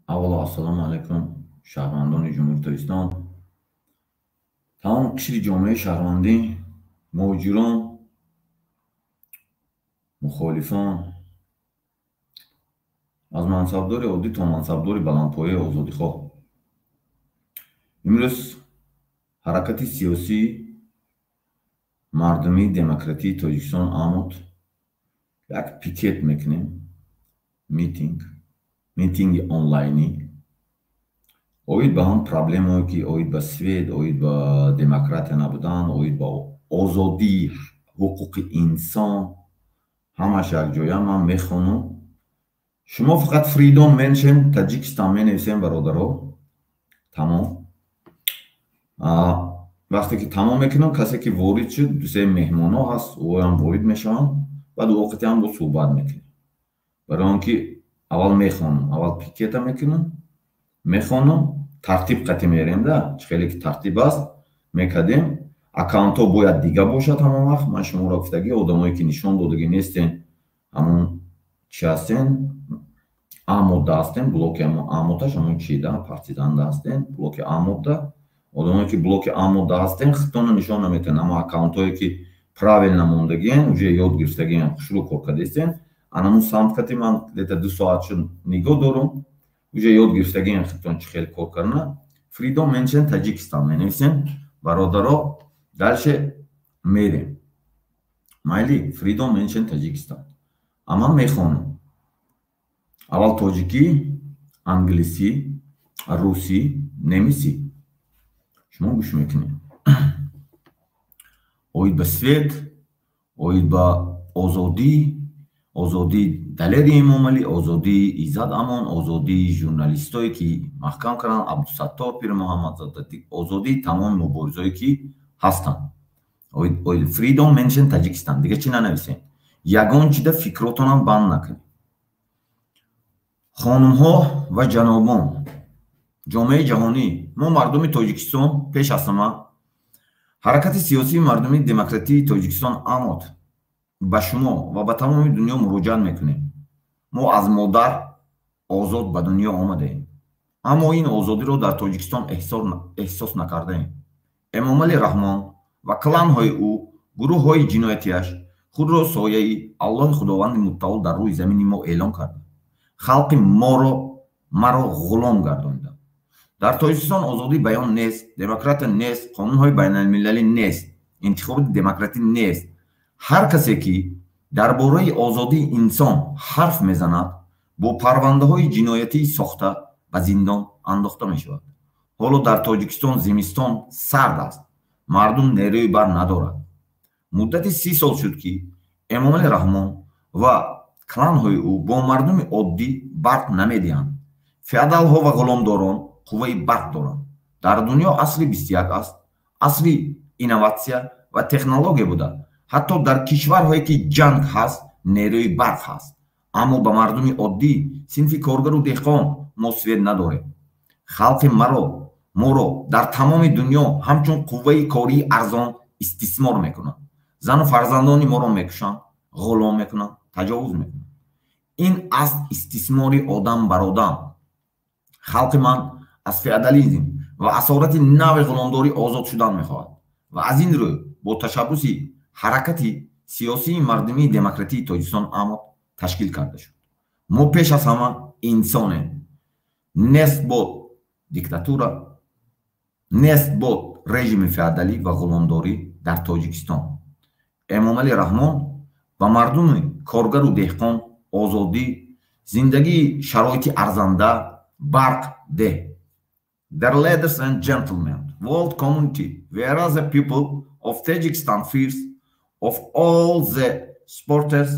Avvalo assalomu alaykum shahrdorani Jumhuriyati Islom. Tamom qishri جامعه شهروندی، مهاجران، مخالفان، از منصبداری عادی تا منصبداری بلندپایه آزادیخواه. امروز حرکت سیاسی مردمی دموکراتی تاجیکستان آمد یک پیکت میکنیم، میتینگ آنلاینی. اوید به هم پرابلم هایی که اوید به سوید، اوید به دموکراتی نبودن، اوید به آزادی، حقوق انسان، همش یک جایی. من میخوانم شما فقط فریدom منشن تاجیکستان مینویسین برادرها. تمام. وقتی که تمام میکنم کسی که وارد شد دوسته مهمان ها هست او هم وارد میشن، بعد وقتی هم با صحبت میکنیم. برای آنکه اول میخوانم، اول پیکت میکنم، میخوانم، ترتیب قطعی میریم ده خیلی که ترتیب است میکردیم. اکانت ها باید دیگه باشد همون وقت. من شما را گفتگی آدمایی که نشان دادگی نیستین همون چی هستین؟ آموده هستین، بلوک آمودش همون چی ده؟ پارتیزان هستین، بلوک آموده. آدمایی که بلوک آموده هستین خطون نشان نمیتین، اما اکانت هایی که правильно موندگین уже یاد گرفتگین شروع کار کردین. анамун самткати ман где-то 2 соат шуд нигоҳ дорум, уже ёд гирифтагиам хитон чӣ хел кор карна. Freedom mention Tajikistan менависем бародаро, дальше мерем. Майли Freedom mention Tajikistan. Ама мехонам. Аввал тоҷикӣ, англисӣ, русӣ, немисӣ. Шумо гӯш мекунед. Оид ба свет, оид ба озодӣ, озодӣ далери Эмомалӣ, озодӣ Иззат Амон, озодӣ журналистое ки маҳкам карданд, Абдусаттор Пирмуҳаммадзода, озодӣ тамоми муборизое ки ҳастанд. Freedom mention Tajikistan. Дига чӣ нанависем? Ягон чида фикротонам банд накунед. хонумҳо ва ҷанобон, ҷомеаи ҷаҳонӣ, мо мардуми Тоҷикистон пеш аз ҳама ҳаракати сиёсии мардуми демократии Тоҷикистон амод ба шумо ва ба тамоми дунё муроҷиат мекунем. мо аз модар озод ба дунё омадаем, аммо ин озодиро дар Тоҷикистон эҳсос накардаем. Эмомалӣ Раҳмон ва кланҳои ӯ, гурӯҳҳои ҷиноятиаш худро сояи Аллоҳи Худованди муттаол дар рӯи замини мо эълон карданд. халқи маро ғулом гардонида. дар Тоҷикистон озодии баён нест, демократия нест, қонунҳои байналмилалӣ нест, интихоби демократӣ нест. ҳар касе ки дар бораи озодии инсон ҳарф мезанад, бо парвандаҳои ҷиноятӣ сохта ба зиндон андохта мешавад. ҳоло дар Тоҷикистон зимистон сард аст, мардум нерӯи бар надорад. муддати 30 сол шуд ки Эмомалӣ Раҳмон ва кланҳои ӯ бо мардуми оддӣ барқ намедиҳанд. феодалҳо ва ғуломдорон қувваи барқ доранд. дар дунё асри 21 аст, асри инноватсия ва технология буда. ҳатто дар кишварҳое ки ҷанг ҳаст, нерӯи барқ ҳаст. аммо ба мардуми оддӣ, синфи коргару деҳқон мо свет надорем. халқи моро дар тамоми дунё ҳамчун қувваи кории арзон истисмор мекунанд. зану фарзандони моро мекушанд, ғулом мекунанд, таҷовуз мекунанд. ин аст истисмори одам бар одам. халқи ман аз феодализм ва асорати нави ғуломдорӣ озод шудан мехоҳад ва аз ин рӯ бо ташаббуси ҳаракати сиёсии мардумии демократии Тоҷикистон амод ташкил карда шуд. мо пеш аз ҳама инсонем. нест бод диктатура, нест бод режими феодалӣ ва ғуломдорӣ дар Тоҷикистон. Эмомалӣ Раҳмон ба мардуми коргару деҳқон озодӣ, зиндагии шароити арзанда барқ деҳ. Dear ladies and gentlemen, world community, whereas the people of Tajikistan fears of all the supporters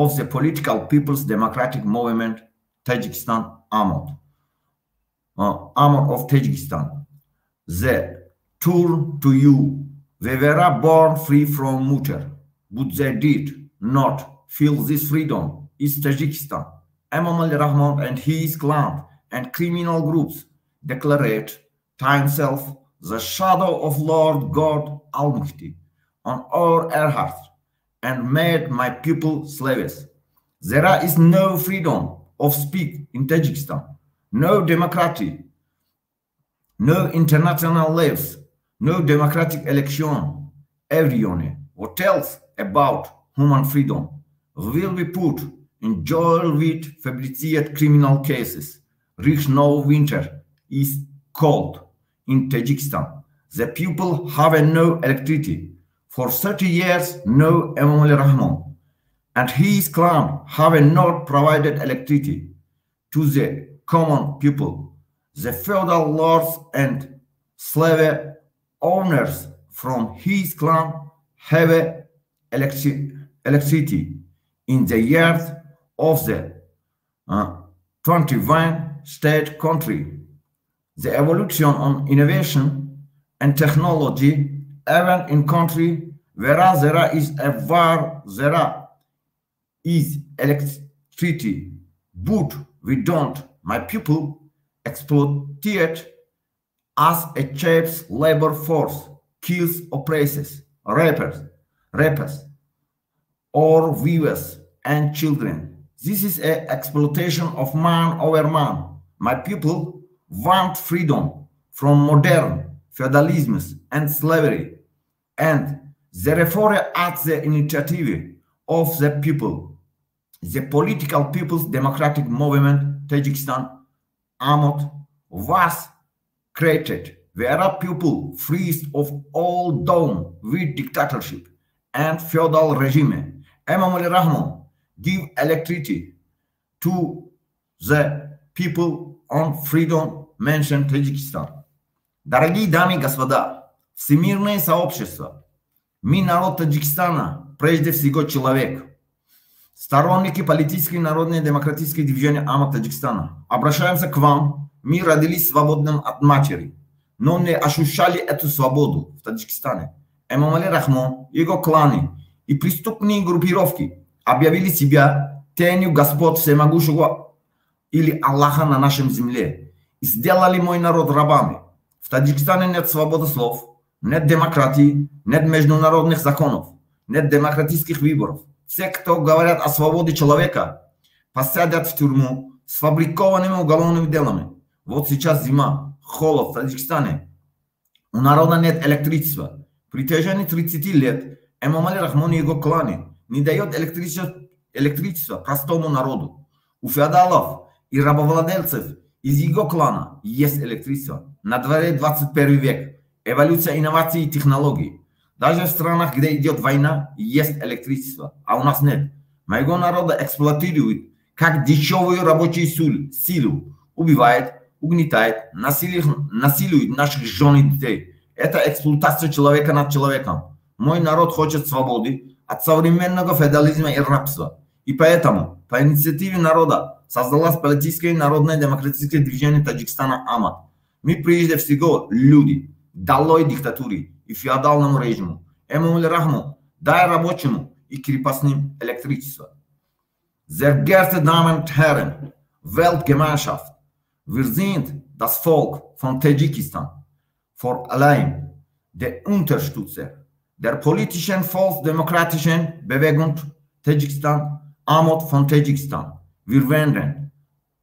of the political People's Democratic Movement, Tajikistan Amod of Tajikistan, the tour to you, they were born free from mutter, but they did not feel this freedom is Tajikistan. Emomali Raҳmon and his clan and criminal groups declared himself the shadow of Lord God Almighty on our earth and made my people slaves. There is no freedom of speech in Tajikistan. no democracy, no international lives, no democratic election. Everyone who tells about human freedom will be put in jail with fabricated criminal cases. Rich no winter is cold in Tajikistan. The people have no electricity. For 30 years, no Emomali Rahman and his clan have not provided electricity to the common people. The feudal lords and slave owners from his clan have electricity in the years of the 21 state country. The evolution on innovation and technology, even in country where there is a war, there is electricity, but we don't. My people exploited as a cheap labor force, kills, oppresses, rapers, or viewers and children. This is an exploitation of man over man. My people want freedom from modern feudalism and slavery, and therefore at the initiative of the people, the political People's Democratic Movement Tajikistan AMOT was created, where people freed of all down with dictatorship and feudal regime. Emomali Rahman give electricity to the people on freedom mentioned Таджикистан. Дорогие дамы и господа, всемирное сообщество, мы народ Таджикистана, прежде всего человек, сторонники политической народной демократической движения АМОТ Таджикистана, обращаемся к вам. Мы родились свободным от матери, но не ощущали эту свободу в Таджикистане. Эмомали Рахман, его кланы и преступные группировки объявили себя тенью Господ Всемогущего или Аллаха на нашем земле и сделали мой народ рабами. В Таджикистане нет свободы слов, нет демократии, нет международных законов, нет демократических выборов. Все, кто говорят о свободе человека, посадят в тюрьму с фабрикованными уголовными делами. Вот сейчас зима, холод в Таджикистане. У народа нет электричества. При течении 30 лет Эмомали Рахман и его кланы не дает электричество простому народу. У феодалов и рабовладельцев из его клана есть электричество. На дворе 21 век. Эволюция инноваций и технологий. Даже в странах, где идет война, есть электричество, а у нас нет. Моего народа эксплуатируют как дешевую рабочую силу. Убивает, угнетает, насилует наших жен и детей. Это эксплуатация человека над человеком. Мой народ хочет свободы от современного феодализма и рабства. И поэтому по инициативе народа создалось политическое народное демократическое движение Таджикистана АМОТ. Мы прежде всего люди, долой диктатуре и феодальному режиму. Эмомали Рахман, дай рабочему и крепостным электричество. Sehr geehrte Damen und Herren, Weltgemeinschaft, wir sind das Volk von Tadschikistan, vor allem der Unterstützer der politischen volksdemokratischen Bewegung Tadschikistan, AMOT von Tadschikistan. Wir wenden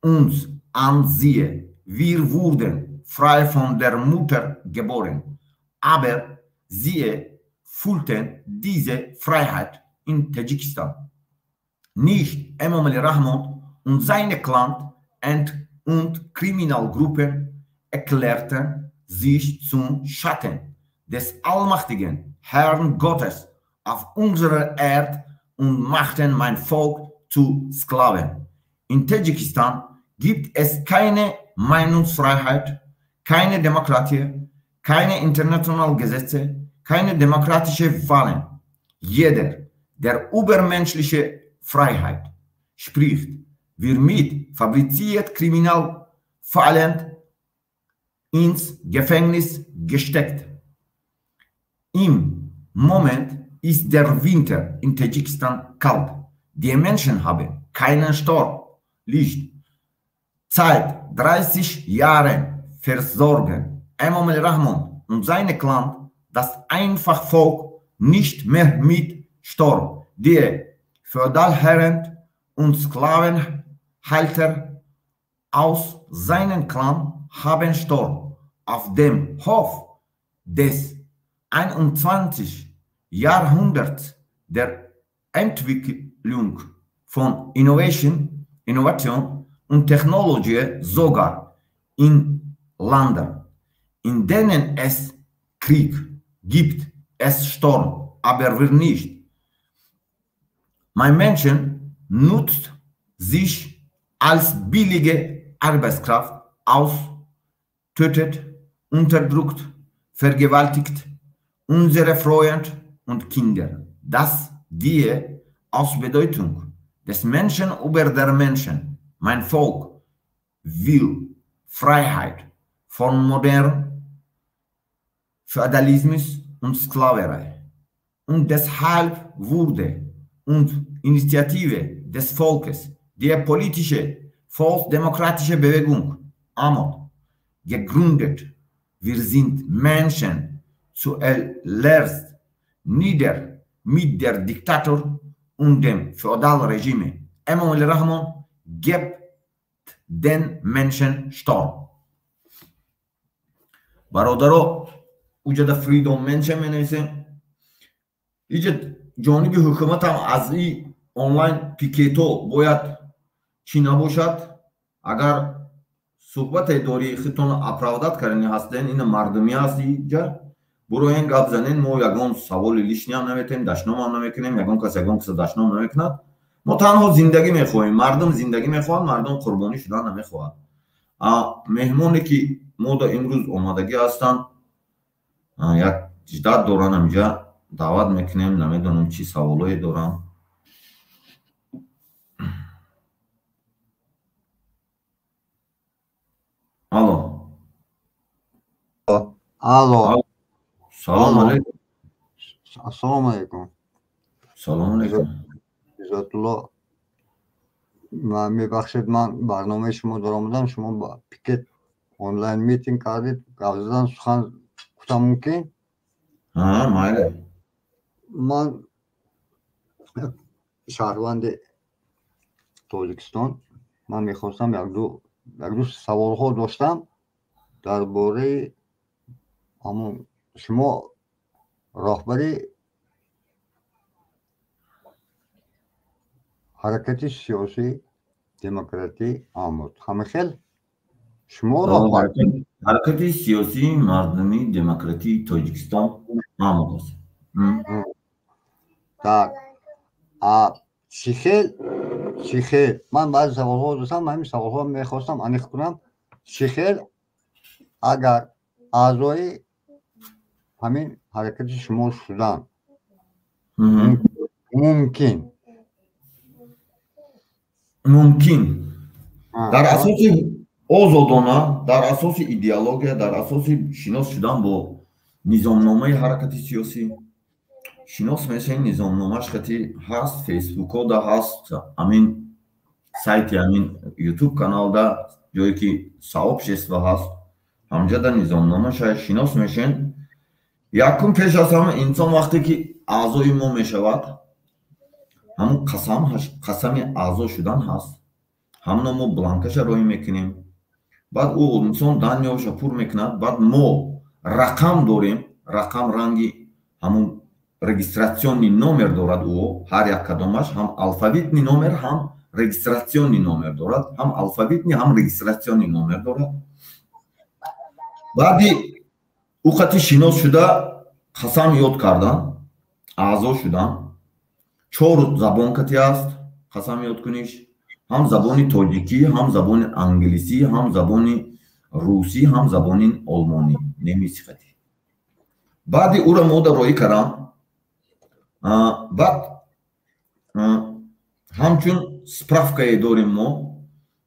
uns an sie. Wir wurden frei von der Mutter geboren, aber sie fühlten diese Freiheit in Tadschikistan. Nicht Emomali Rahmon und seine Clan und Kriminalgruppen erklärten sich zum Schatten des allmächtigen Herrn Gottes auf unserer Erde und machten mein Volk zu Sklaven. In Tadschikistan gibt es keine Meinungsfreiheit, keine Demokratie, keine internationalen Gesetze, keine demokratische Wahlen. Jeder, der übermenschliche Freiheit spricht, wird mit fabriziert Kriminalfällen ins Gefängnis gesteckt. Im Moment ist der Winter in Tadschikistan kalt. Die Menschen haben keinen Licht. Seit 30 Jahren versorgen Emomali Rahmon und seine Clan das einfache Volk nicht mehr mit Strom. Die Feudalherren und Sklavenhalter aus seinem Clan haben Sturm auf dem Hof des 21. Jahrhunderts der Entwicklung von Innovation und Technologie sogar in Ländern, in denen es Krieg gibt, es Sturm, aber wir nicht. Mein Menschen nutzt sich als billige Arbeitskraft aus, tötet, unterdrückt, vergewaltigt unsere Frauen und Kinder. Das die Ausbeutung des Menschen über der Menschen. Mein Volk will Freiheit von modernem Feudalismus und Sklaverei. Und deshalb wurde und Initiative des Volkes, die politische, volksdemokratische Bewegung AMOD, gegründet. Wir sind Menschen zuerst nieder mit der Diktator und dem Feudalregime. Emmanuel Rahman gibt den Menschen Sturm. برادرها وجد فریدم منشه منویسه ایجاد جانب حکومت هم از این آنلاین پیکیتو باید چی نباشد اگر صحبت داری خیتون اپرادات کردنی هستن این مردمی هستی جا برو این گپ زنین ما یگان سوال لیشنی هم نمیتیم دشنام هم نمیکنیم یگان کس دشنام نمیکند ما تنها زندگی میخواهیم مردم زندگی میخواهند مردم قربانی شدن نمیخواهند مهمونی که ما دا امروز اومدگی هستن یک جداد دوران اینجا دعوت میکنیم نمیدونم چی سوالایی دارن الو الو سلام علیکم السلام علیکم سلام علیکم عزت الله من میبخشید من برنامه شما در آمدم شما با پیکت آنلاین میتینگ کردید قبضدن سخن گفتم ممکن مایله من شهروند تاجیکستان من میخواستم یک دو سوال ها داشتم درباره همون شما راهبری حرکت سیاسی دموکراتی آمد همه خیل شما راهبر حرکت سیاسی مردمی دموکراتی تاجیکستان آمد است так چی خیل من بعضی سوال ها داشتم من همین سوال ها میخواستم انیخ کنم چی خیل اگر اعضای همین حرکت شما شدن ممکن در اساس آزادانه در اساس ایدئولوژی در اساس شناس شدن با نظامنامه حرکت سیاسی شناس میشه نظامنامهش خطی هست فیسبوک ها ده هست همین سایت همین یوتیوب کانال ده جایی که сообщество هست همجا در نظامنامه شناس میشن یکم پیش از همه انسان وقتی که اعضای ما میشود همون قسم اعضا شدن هست همون ما بلانکش روی میکنیم بعد او انسان دانیاش پر میکند بعد ما رقم داریم رقم رنگی همون رجیستراسیونی نمبر دارد او هر یک کدامش هم الفابیتنی نمبر هم رجیستراسیونی نمبر دارد هم الفابیتنی هم رجیستراسیونی نمبر دارد بعدی او خطی شناس شده قسم یاد کردن اعضا شدن 4 زبان کتی است قسم یاد کنیش هم زبان تاجیکی هم زبان انگلیسی هم زبان روسی هم زبان آلمانی نمیسی خطی بعدی او را ما در روی کردم بعد همچون سپرافکای داریم ما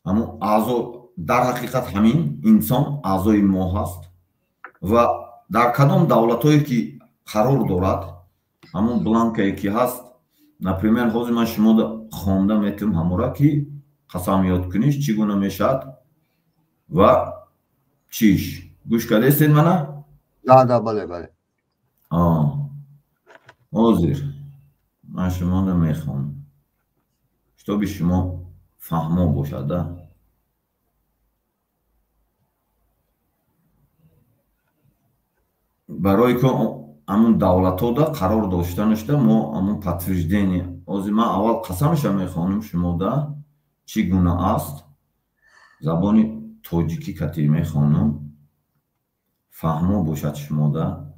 همون اعضا در حقیقت همین انسان اعضای ما هست و در کدام دولت هایی که قرار دارد همون بلانکایی که هست например حاضر من شما خوانده میتونم همورا که قسم یاد کنیش چگونه میشد و چیش گوش کرده استید منه؟ نه بله حاضر من شما رو میخوانم شتابی شما فهمو باشد барое ки амун давлатода қарор доштанашда мо амун подтверждение ози ман аввал қасамаша мехонам шумода чӣ гуна аст забони тоҷикӣ катӣ мехонам фаҳмо бошад шумода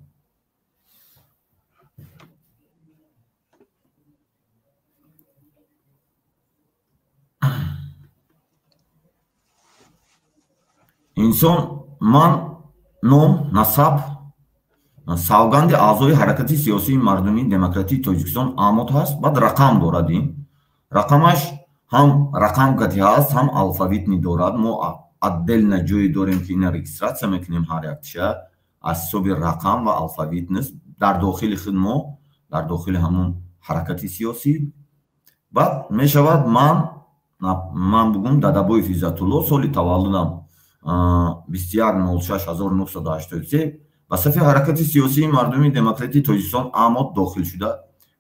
инсон ман ном насаб савганди аъзои ҳаракати сиёсии мардумии демократии тоҷикистон амод ҳаст баъд рақам дорад ин рақамаш ҳам рақам кати ҳаст ҳам алфавитни дорад мо отдельно ҷое дорем ки ина регистратсия мекунем ҳар яктиша аз ҳисоби рақам ва алфавит нест дар дохили худ мо дар дохили ҳамун ҳаракати сиёсӣ баъд мешавад ман бугум дадабоев иззатулло соли таваллудам 21/06/1983 ба сафи ҳаракати сиёсии мардумии демократии тоҷикистон амод дохил шуда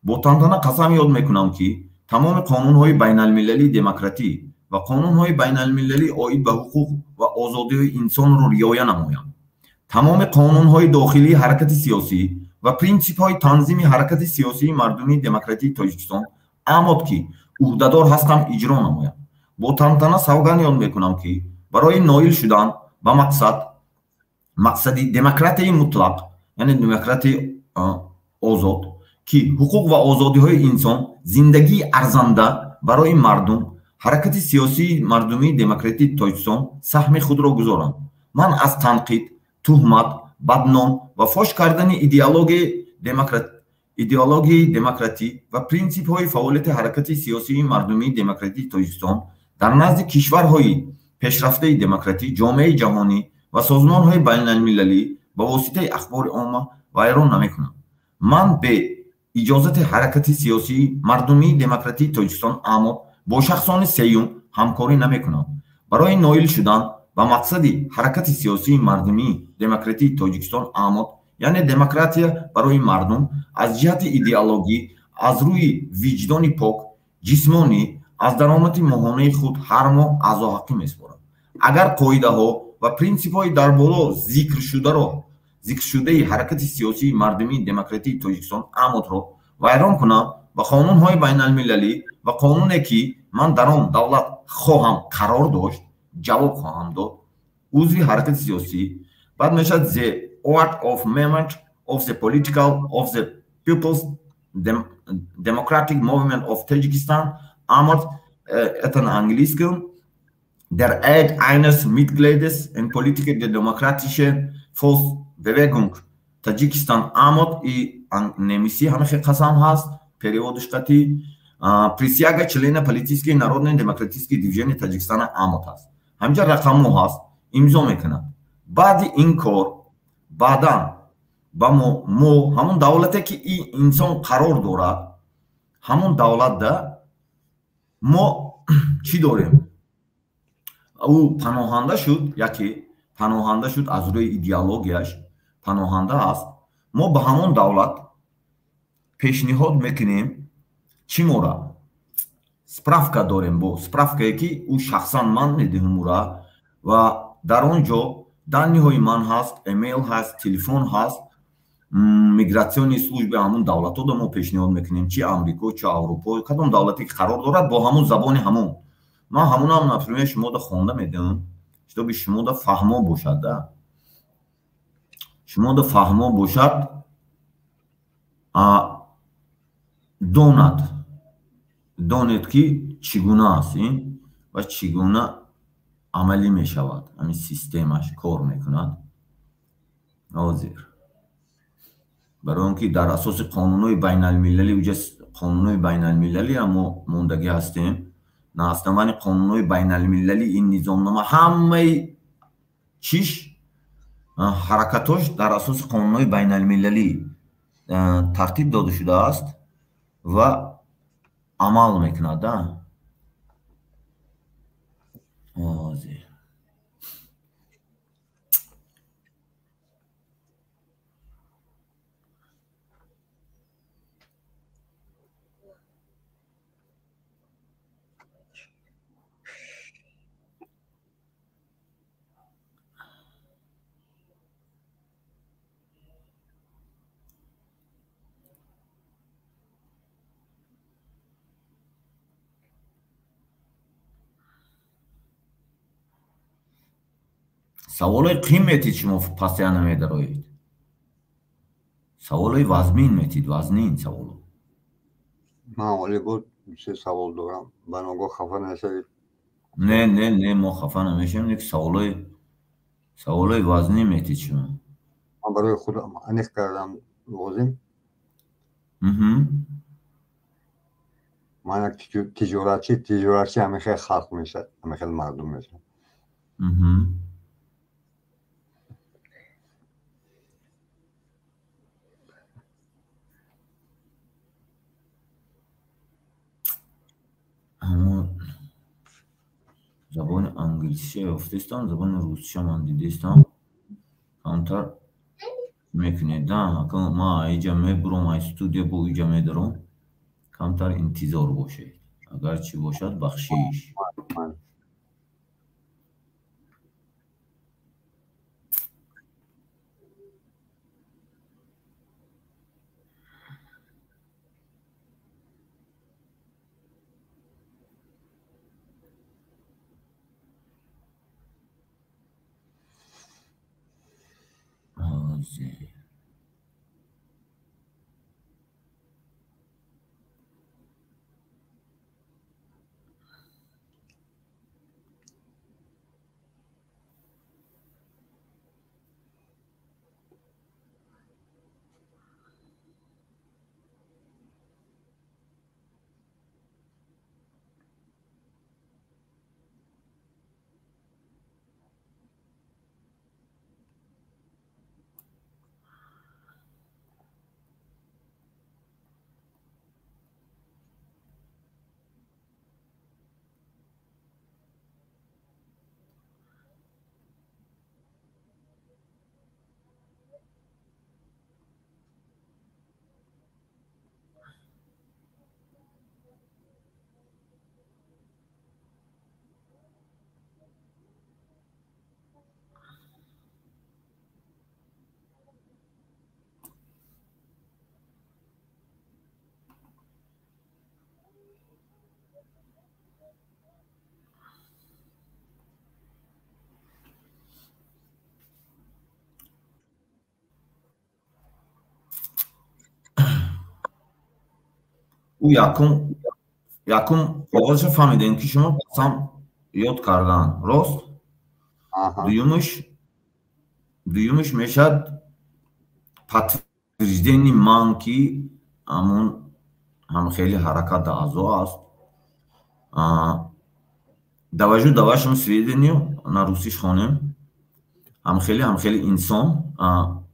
бо тантана қасам ёд мекунам ки тамоми қонунҳои байналмилалии демократӣ ва қонунҳои байналмилалии оид ба ҳуқуқ ва озодиҳои инсонро риоя намоям тамоми қонунҳои дохилии ҳаракати сиёсӣ ва принсипҳои танзими ҳаракати сиёсии мардумии демократии тоҷикистон амод ки уҳдадор ҳастам иҷро намоям бо тантана савган ёд мекунам ки барои ноил шудан ба мақсади демократияи мутлақ яъне демократияи озод ки ҳуқуқ ва озодиҳои инсон зиндагии арзанда барои мардум ҳаракати сиёсии мардумии демократии тоҷикистон саҳми худро гузорам ман аз танқид туҳмат бадном ва фош кардани идеологияи демократӣ ва принсипҳои фаъолияти ҳаракати сиёсии мардумии демократии тоҷикистон дар назди кишварҳои пешрафтаи демократӣ ҷомеаи ҷаҳонӣ ва созмонҳои байналмилалӣ ба воситаи ахбори omma вайрон намекунам ман бе иҷозати ҳаракати сиёсии мардумии демократии тоҷикистон амод бо шахсони сеюм ҳамкорӣ намекунам барои ноил шудан ба мақсади ҳаракати сиёсии мардумии демократии тоҷикистон амод яъне демократия барои мардум аз ҷиҳати идеологӣ аз рӯи виҷдони пок ҷисмонӣ аз даромади моҳонаи худ ҳар моҳ аъзоҳаққӣ месупорам агар қоидаҳо ва принсипҳои дар боло зикршудаи ҳаракати сиёсии мардумии демократии тоҷикистон амодро вайрон кунам ба қонунҳои байналмилалӣ ва қонуне ки ман дар он давлат хоҳам қарор дошт ҷавоб хоҳам дод узви ҳаракати сиёсӣ баъд мешавад the order of movement of the people's democratic movement of Tajikistan amod это на английском der Eid eines Mitgliedes in politische demokratische Volksbewegung Tadschikistan amod и немиси ҳамихе қасам ҳаст переводиш қати присяга члена политической народной демократической движения Таджикистана амод ҳаст ҳамҷа рақамо ҳаст имзо мекунад баъди ин кор баъдан ба мо ҳамун давлате ки инсон қарор дорад ҳамун давлатда мо чӣ дорем ӯ паноҳанда шуд яке паноҳанда шуд аз рӯи идеологияш паноҳанда аст мо ба ҳамон давлат пешниҳод мекунем чӣ мора справка дорем бо справкае ки ӯ шахсан ман медиҳам ӯра ва дар он ҷо данниҳои ман ҳаст эмейл ҳаст телефон ҳаст мигратсиони служби ҳамун давлатода мо пешниҳод мекунем чи амрико чи аврупо кадом давлате ки қарор дорад бо ҳамун забони ҳамон ман ҳамунам например шумода хонда медиҳам шитоби шумода фаҳмо бошад шумода фаҳмо бошад донед ки чӣ гуна аст ин ва чӣ гуна амалӣ мешавад ҳамин системаш кор мекунад ҳозир барои он ки дар асоси қонунҳои байналмилалӣ уҷа қонунҳои байналмилалиам мо мондагӣ ҳастем на основани қонунҳои байналмилалӣ ин низомнома ҳамаи чиш ҳаракатош дар асоси қонунҳои байналмилалӣ тартиб дода шудааст ва амал мекунад ҳозир Саволои қим метид шумо постоянно медароед. Саволои вазмин метид, вазнин саволо. ман олӣ буд чӣ савол дорам, ба ногоҳ хафа нашавед. Не, мо хафа намешавем, ки саволои вазнин метид шумо. ман барои худам аниқ кардам лозим. ман як тиҷоратчи ҳамихел халқ мешад, ҳамихел мардум мешад. забони англиси ёфтаистам, забони русча ман дидистам. камтар мекунед. Ман айҷа мебурам, ай студия бо иҷа медарам. камтар интизор бошед. агар чӣ бошад бахшиш. ӯ якум қоғозша фаҳмидем ки шумо қасам ёд кардан, рост? дуюмаш мешад подтверждени ман ки ҳамун ҳамхели ҳаракат аъзо аст. давашум сведению на русиш хонем. ҳамхели инсон,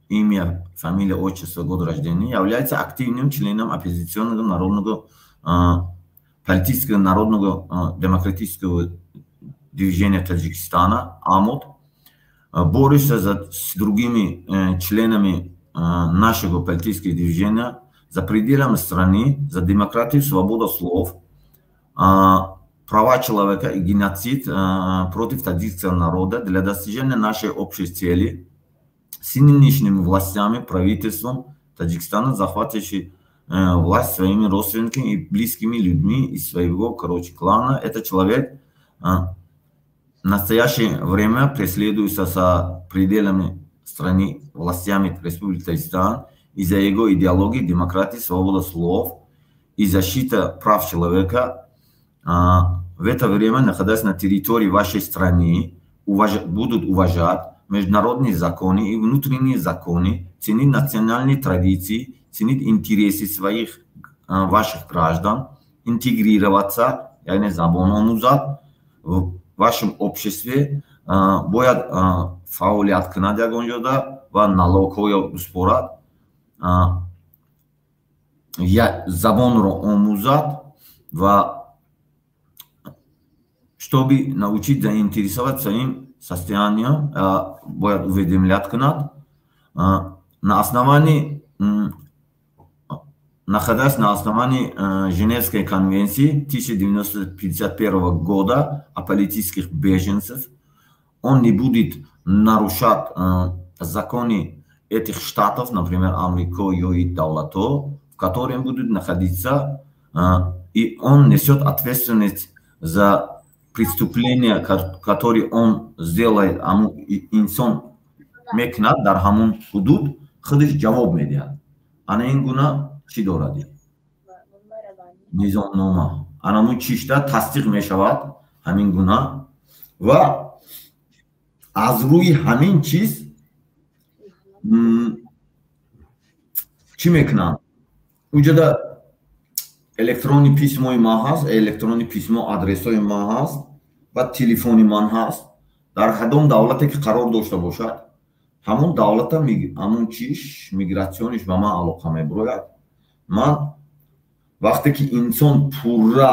имя, фамилия, отчество, год рождения, является активным членом оппозиционного народного политического народного демократического движения Таджикистана АМОД, борется с другими членами нашего политического движения за пределами страны, за демократию, свободу слов, права человека и геноцид против таджикского народа для достижения нашей общей цели с нынешними властями, правительством Таджикистана, захватывающий власть своими родственниками и близкими людьми из своего, клана. Этот человек в настоящее время преследуется за пределами страны властями Республики Таджикистан из-за его идеологии, демократии, свободы слов и защиты прав человека. В это время, находясь на территории вашей страны, будут уважать международные законы и внутренние законы, ценить национальные традиции, ценить интересы ваших граждан, интегрироваться, забон омузат в вашем обществе, бояд фаъолият кунад ягонҷода ва налогҳоро бисборад, забонро омузад ва чтобы научить заинтересовать своим состоянием, бояд уведомлять кунад на основании, находясь на основании Женевской конвенции 1951 года о политических беженцах, он не будет нарушать законы этих штатов, например, Америка и Давлато, в котором будут находиться, и он несет ответственность за преступления, которые он сделает, инсон мекунад дар ҳамон ҳудуд, худаш ҷавоб медиҳад. Ана ин гуна чӣ доради? низомнома. Анамун чишта тасдиқ мешавад ҳамин гуна ва аз рӯи ҳамин чиз чӣ мекунанд? Уҷада электронни письмои ман ҳаст, электронни письмо адресои ман ҳаст ва телефони ман ҳаст. Дар ҳадом давлате ки қарор дошта бошад, ҳамон давлата ҳамон чиш мигратсиониш ба ман алоқа мебурояд. Ман вақте ки инсон пурра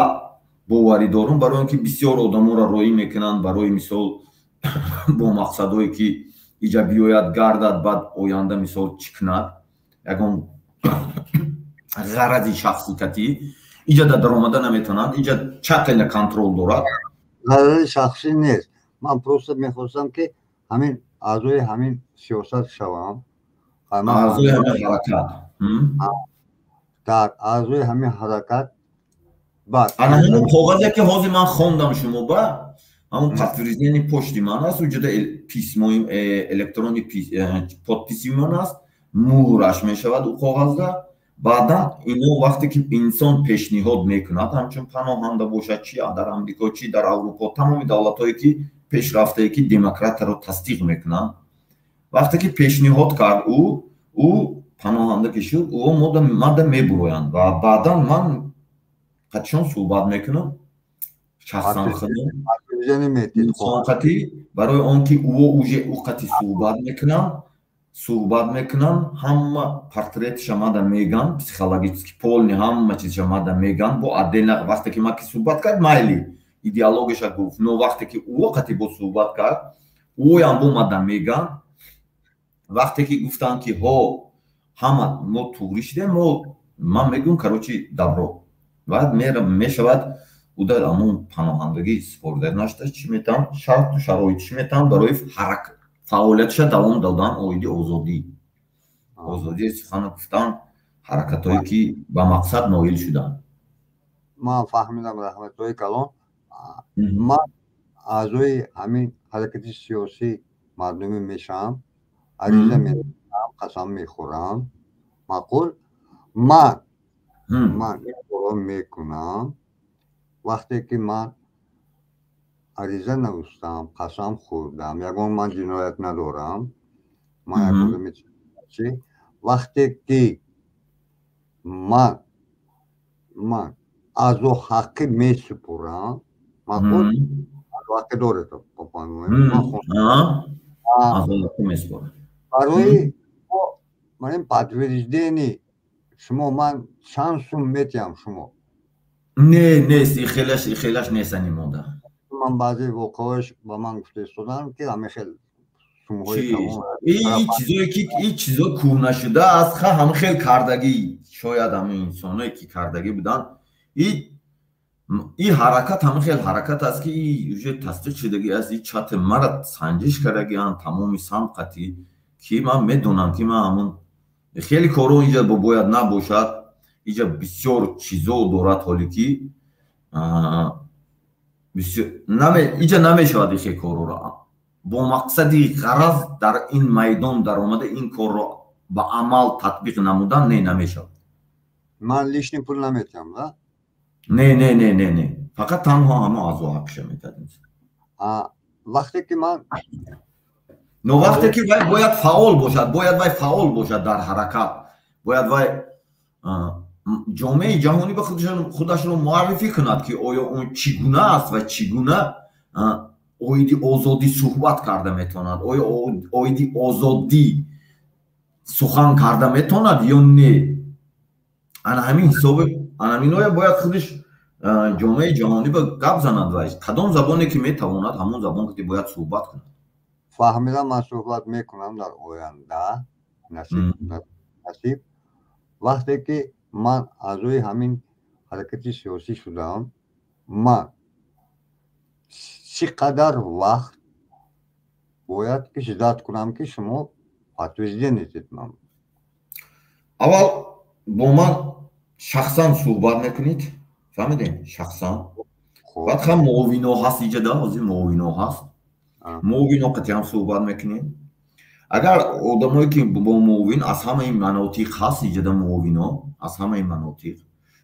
боварӣ дорум, барои он ки бисёр одаморо роӣ мекунанд, барои мисол бо мақсадое ки иҷа биёяд гардад, баъд оянда мисол чӣ кунад, ягон ғарази шахсикатӣ иҷада даромада наметавонад, иҷа чақина контрол дорад. ғарази шахсӣ нест. Ман просто мехостам ки ҳамин аъзои ҳамин сиёсат шавам. аъзои ҳамин ҳаракат. дар аъзои ҳамин ҳаракат баъд ана ҳамон коғазе ки ҳозир ман хондам шумо ба ҳамон подтверждени почти ман аст, уҷада письмои электронни подписи ман аст, муҳраш мешавад у коғазда. баъдан ино вақте ки инсон пешниҳод мекунад, ҳамчун паноҳанда бошад, чи дар амрико, чи дар аврупо, тамоми давлатҳое ки пешрафтае ки демократиро тасдиқ мекунанд, вақте ки пешниҳод кард ӯ паноҳанда ки шуд, ӯ мада мебуроянд ва баъдан ман қатишон суҳбат мекунам, шахсан хати барои он ки ӯ уже ӯ қати суҳбат мекунанд, ҳама портретиша мада меган, психологически полни ҳама чизша мада меган, бо отдельно вақте ки ман ки суҳбат кард майли идеологияша гуфт, но вақте ки ӯ қати бо суҳбат кард, ӯям бо мада меган. вақте ки гуфтанд ки ҳо ҳама мо туғри шудем, ман мегӯм карочи дабро баъд мешавад ӯ дар ҳамон паноҳандагӣ супорда нашуда чӣ метавон шарту шароит чӣ метавон барои фаъолиятиша давом додан, оиди озодӣ сухан гуфтан, ҳаракатҳое ки ба мақсад ноил шуданд. ман фаҳмидам, раҳматуллоҳи калон. ман аъзои ҳамин ҳаракати сиёсӣ мардумӣ мешавам, ариза менависам, қасам мехӯрам, маъқул. ман ин коро мекунам. вақте ки ман ариза навистам, қасам хӯрдам, ягон ман ҷиноят надорам, ман як одами чӣ, вақте ки ман азо ҳаққӣ месупурам, маъқул, азоҳаққӣ доред барои ман ин подтверждени шумо ман чанд сум метиҳам шумо? Нест, хелаш нестани мода. ман баъзе воқеаош ба ман гуфта истодан ки ҳамин хел сумҳои ин чизо кӯна шуда аст, ҳамин хел кардагӣ, шояд ҳамин инсоное ки кардагӣ буданд, ин ҳаракат ҳамин хел ҳаракат аст ки уже тасдиқ шудагӣ аст, ин чати мара санҷиш кардагианд тамоми самқатӣ, ки ман медонам ки ман ҳамон хеле коро инҷа бояд набошад, инҷа бисёр чизо дорад, ҳоле ки инҷа намешавад ихе корро бо мақсади ғараз дар ин майдон даромада ин корро ба амал татбиқ намудан намешавад. ман лишни пул наметиҳам, да? Не, фақат танҳо ҳама азо ҳақиша метадим. вақте ки ман но вақте ки вай бояд фаъол бошад дар ҳаракат, бояд вай ҷомеаи ҷаҳонӣ ба худашро муаррифӣ кунад ки оё он чӣ гуна аст ва чӣ гуна оиди озодӣ суҳбат карда метавонад, оё оиди озодӣ сухан карда метавонад ё не. ана ҳамин ҳисоби анаминоя бояд худаш ҷомеаи ҷаҳонӣ ба гап занад вай кадом забоне ки метавонад ҳамон забон ки бояд суҳбат кунад. фаҳмидам, ман суҳбат мекунам дар оянда насиб. вақте ки ман аъзои ҳамин ҳаракати сиёсӣ шудам, ман чӣ қадар вақт бояд ки шиддат кунам ки шумо подтверждение дидед? ман аввал бо ман шахсан суҳбат мекунед, фаҳмидем? шахсан بعد هم معاونو هست اینجا ده از معاونو هست معاونو قطعی هم صحبت میکنیم اگر آدمایی که با معاون از همه این مناطق هست اینجا ده معاونو از همه این مناطق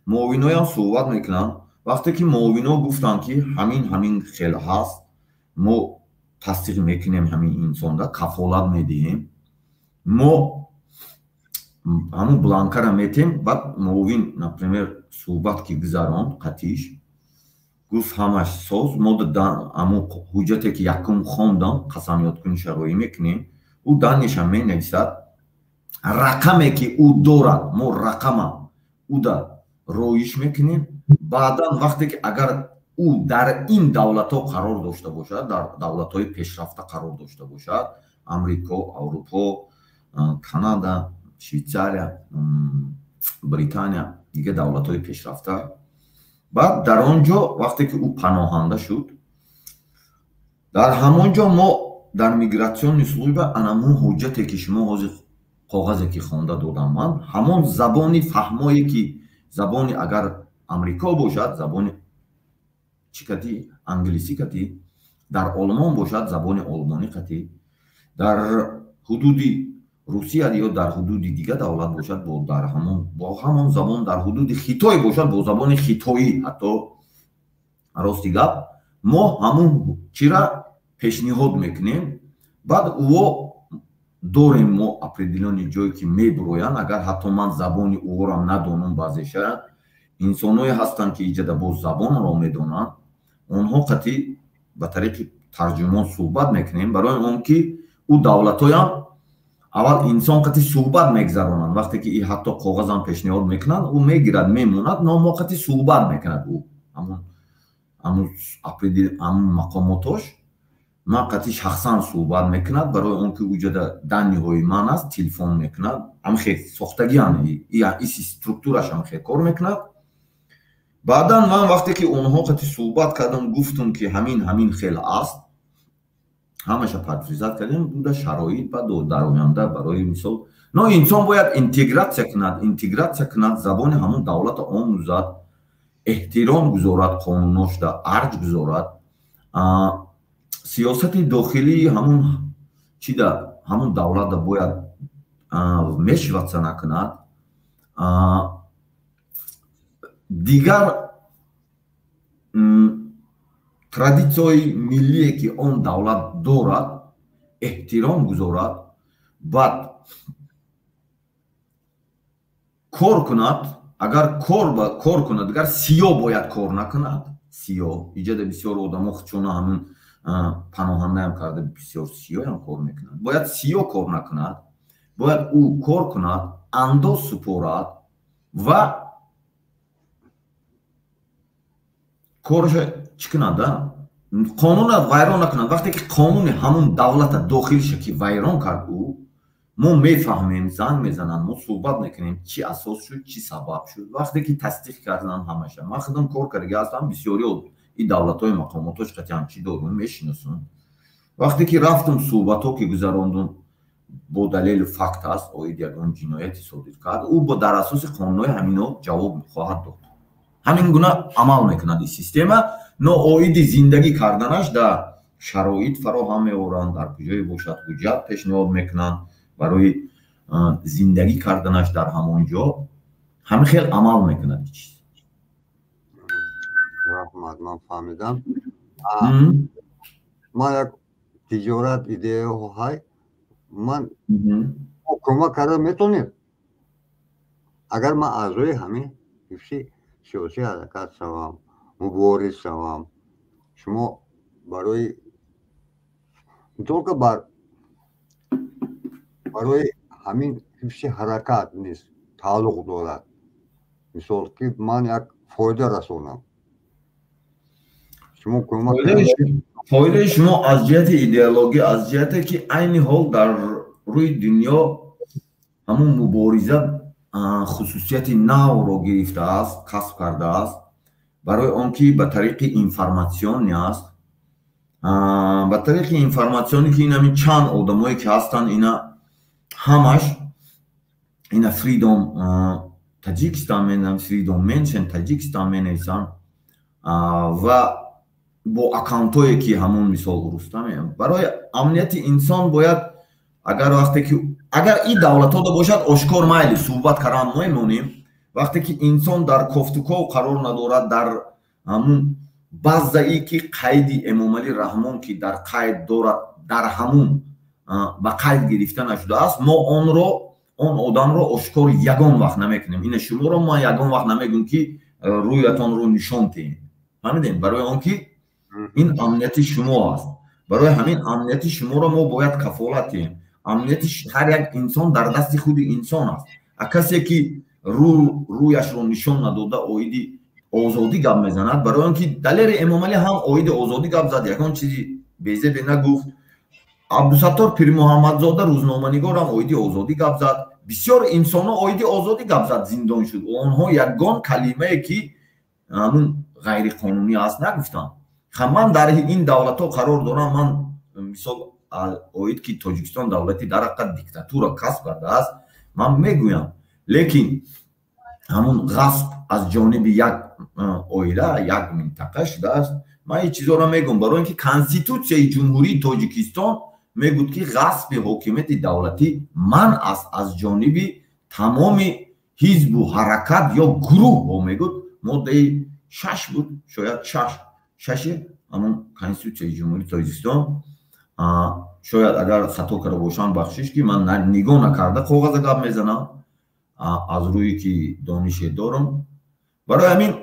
معاونو هم صحبت میکنن وقتی که معاونو گفتن که همین خیلی هست ما تصدیق میکنیم همین انسان ده کفالت میدیم ما همون بلانکا را میتیم بعد معاون например صحبت که گذاران قطعیش گفت همش سوز ما همون حجتی که یکم خوندم قسمیات کنی شروعی میکنیم او دانش هم مینویسد رقمی که او دارد ما رقم او دا رویش میکنیم بعدا وقتی که اگر او در این دولت ها قرار داشته باشد در دولت های پیشرفته قرار داشته باشد امریکا اروپا کانادا شویцария بریتانیا دیگه دولت های پیشرفته بعد در آنجا وقتی که او پناهنده شد در همانجا ما در میگراسیون служба انمون حجتی که شما حاضر کاغذی که خونده دادم من همون زبانی فهمایی که زبانی اگر امریکا باشد زبانی چی کتی انگلیسی کتی در آلمان باشد زبان آلمانی کتی در حدودی روسیه یا در حدود دیگه دولت باشد با همون زبان در حدود خیتای باشد با زبان خیتایی حتی راستی گپ ما همون چی را پیشنهاد میکنیم بعد او داریم ما определенی جایی که میبروین اگر حتی من زبانی او را ندانم بعضیش انسانایی هستند که ایجاد با زبان را میدونن اونها قطعی به طریق ترجمان صحبت میکنیم برای اون که او دولت‌های هم اول انسان قطعی صحبت میگذارونن وقتی که این حتی کاغذ هم پیشنهاد میکنن او میگیرد میموند ناموقتی صحبت میکند او همون مقاماتش ما قطعی شخصا صحبت میکند برای اون که وجود دنی های من است تلفن میکند هم خیلی ساختگی هم این استرکتورش هم خیلی کار میکند بعدا من وقتی که اونها قطعی صحبت کردم گفتم که همین خیلی است همش پردازت کردیم بوده شرایط بعد در آینده برای مثال نه انسان باید اینتگراسیا کند زبان همون دولت آموزد احترام گذارد قانوناش دا ارج گذارد سیاست داخلی همون چی دا همون دولت دا باید مشورت نکند دیگر ترادیسیوی ملی که اون دولت دارد احترام گذارد بعد کار کند اگر کار کند اگر سیاه باید کار نکند سیاه ایجاد بسیار آدم چون همون پناهنده هم کرده بسیار سیاه هم کار میکند باید سیاه کار نکند باید او کار کند انداز سپارد و کارش چی کند قانون ویران نکند وقتی که قانون همون دولت داخلش که ویران کرد او ما میفهمیم زنگ میزنن ما صحبت میکنیم چی اساس شد چی سبب شد وقتی که تصدیق کردن همشه من خودم کار کرده هستم بسیاری این دولت های مقاماتش قطعی همچی دارون میشناسون وقتی که رفتم صحبت ها که گذراندم با دلیل فکت است آید یکان جنایتی صادر کرد او با در اساس قانون همینا جواب خواهد داد همین گونه عمل میکند این سیستم نو آید زندگی کردنش در شرایط فراهم میآورند در کجای باشد حجت پیشنهاد میکنند برای زندگی کردنش در همونجا همه خیلی عمل میکند چیز رحمت من فهمیدم من یک تجارت ایده های من کمک کرده میتونیم اگر من اعضای همین حفظی سیاسی حرکت شوم مبارز شوم شما برای اینطور که برای همین حفظی حرکت نیست تعلق دارد مثال که من یک فایده رسونم شما کمک فایده شما از جهت ایدئولوژی از جهت که عین حال در روی دنیا همون مبارزه خصوصیت نو را گرفته است کسب کرده است برای آنکه به طریق اینفورماسیون است به طریق اینفورماسیونی که این چند آدمایی که هستن اینا همش اینا فریدم تاجیکستان مینم فریدم منشن تاجیکستان مینیسن و با اکانتویی که همون مثال رستم برای امنیت انسان باید اگر وقتی که اگر این دولت ها باشد آشکار مایلی صحبت کردن نمیمونیم وقتی که انسان در گفتگو قرار ندارد در همون بعضی که قید امام علی رحمان که در قید دارد در همون با قید گرفته نشده است ما آن آدم را آشکار یگان وقت نمیکنیم این شما را ما یگان وقت نمیگیم که رویتان رو نشان دهیم فهمیدین برای آن که این امنیت شما است برای همین امنیت شما را ما باید کفالت دهیم امنیت هر یک انسان در دست خود انسان است کسی که رویش رو نشان نداده اویدی آزادی گپ میزند برای آنکه دلیل امام علی هم اوید آزادی گپ زد یکان چیزی بیزه به نگفت عبدالستار پیر محمد زاده روزنامه‌نگار هم اویدی آزادی گپ زد بسیار انسان ها اویدی آزادی گپ زد زندان شد آنها یگان کلمه که همون غیر قانونی است نگفتن من در این دولت ها قرار دارم من مثال اوید که تاجیکستان دولتی در حقیقت دیکتاتور کسب کرده است من میگویم لیکن همون غصب از جانب یک اویله یک منطقه شده است من این چیزا را میگم برای اینکه کانستیتوسیای جمهوری تاجیکستان میگوید که غصب حاکمیت دولتی من است از جانب تمام حزب و حرکت یا گروه ها میگوید ماده 6 بود شاید 6 همون کانستیتوسیای جمهوری تاجیکستان شاید اگر خطا کرده باشم بخشش که من نگاه نکرده کاغذ گپ میزنم از روی که دانش دارم برای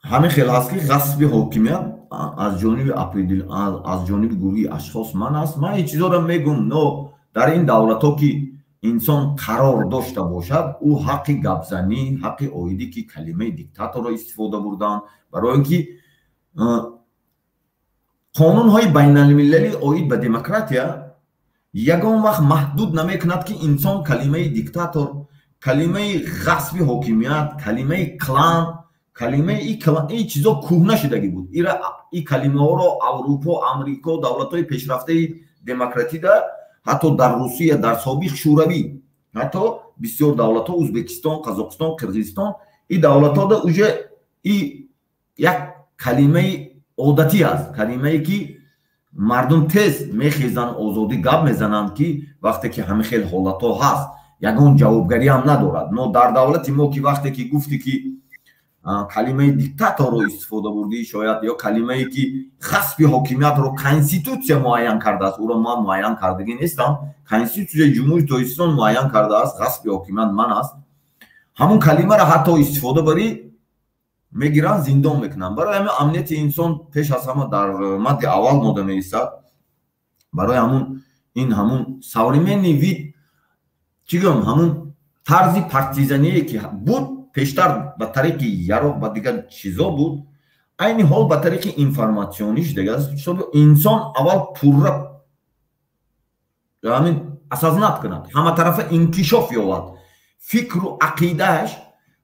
همین خیلی هست که غصب حاکمیت از جانب گروهی اشخاص من است من این چیزا را میگم نه در این دولت ها که انسان قرار داشته باشد او حق گپزنی حق اویدی که کلمه دیکتاتور را استفاده بردن برای اینکه قانون های بین المللی اوید به دموکراتیا یگان وقت محدود نمیکند که انسان کلمه دیکتاتور کلمه غصب حاکمیت کلمه کلان کلمه این چیزا کهنه شدگی بود این کلمه ها را اروپا امریکا دولت های پیشرفته دموکراتی ده حتی در روسیه در سابق شوروی حتی بسیار دولت ها ازبکستان قزاقستان قرقیزستان این دولت ها ده اوجه این یک کلمه عادتی است کلمه ای که مردم تیز میخیزن آزادی گپ میزنند که وقتی که همه خیلی حالت ها هست یگان جوابگری هم ندارد ما در دولت ما که وقتی که گفتی که کلمه دیکتاتور رو استفاده بردی شاید یا کلمه ای که غصب حاکمیت رو کانستیتوسیا معین کرده است او را ما معین کردگی نیستم کانستیتوسیای جمهوری تاجیکستان معین کرده است غصب حاکمیت من است همون کلمه را حتی استفاده بری میگیرن زندان میکنن برای همین امنیت انسان پیش از همه در مد اول ماده میایستد برای همون سوریمنی وید چیگم همون طرز پارتیزانی که بود پیشتر به طریق یارو با دیگر چیزا بود این حال به طریق اینفورماسیونیش دیگه است انسان اول پورا همین اساس کند همه طرف انکشاف یابد فکر و عقیدهش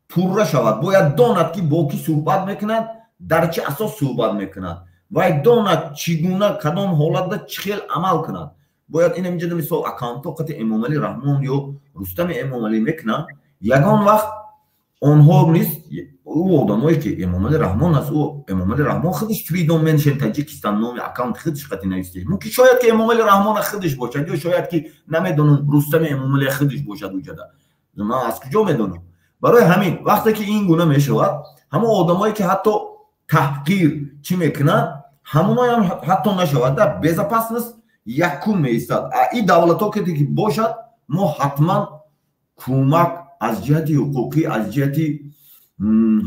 پورا شود باید داند که با کی صحبت میکند در چه اساس صحبت میکند باید داند چگونه کدام حالت چه خیل عمل کند باید این اینجا مثال اکانت وقت امام علی رحمان یا رستم امام علی میکنند یگان وقت آنها نیست او آدمایی که امام علی رحمان است او امام علی رحمان خودش فریدم منشن تاجیکستان نام اکانت خودش قطعی نوشته ممکن شاید که امام علی رحمان خودش باشد یا شاید که نمیدونم رستم امام علی خودش باشد وجود من از کجا میدونم برای همین وقتی که این گونه میشود همه آدمایی که حتی تحقیر چی میکنن همونایی هم حتی نشود در بیزا پس نیست یکون میستد این دولت ها که باشد ما حتما کمک از جهت حقوقی از جهت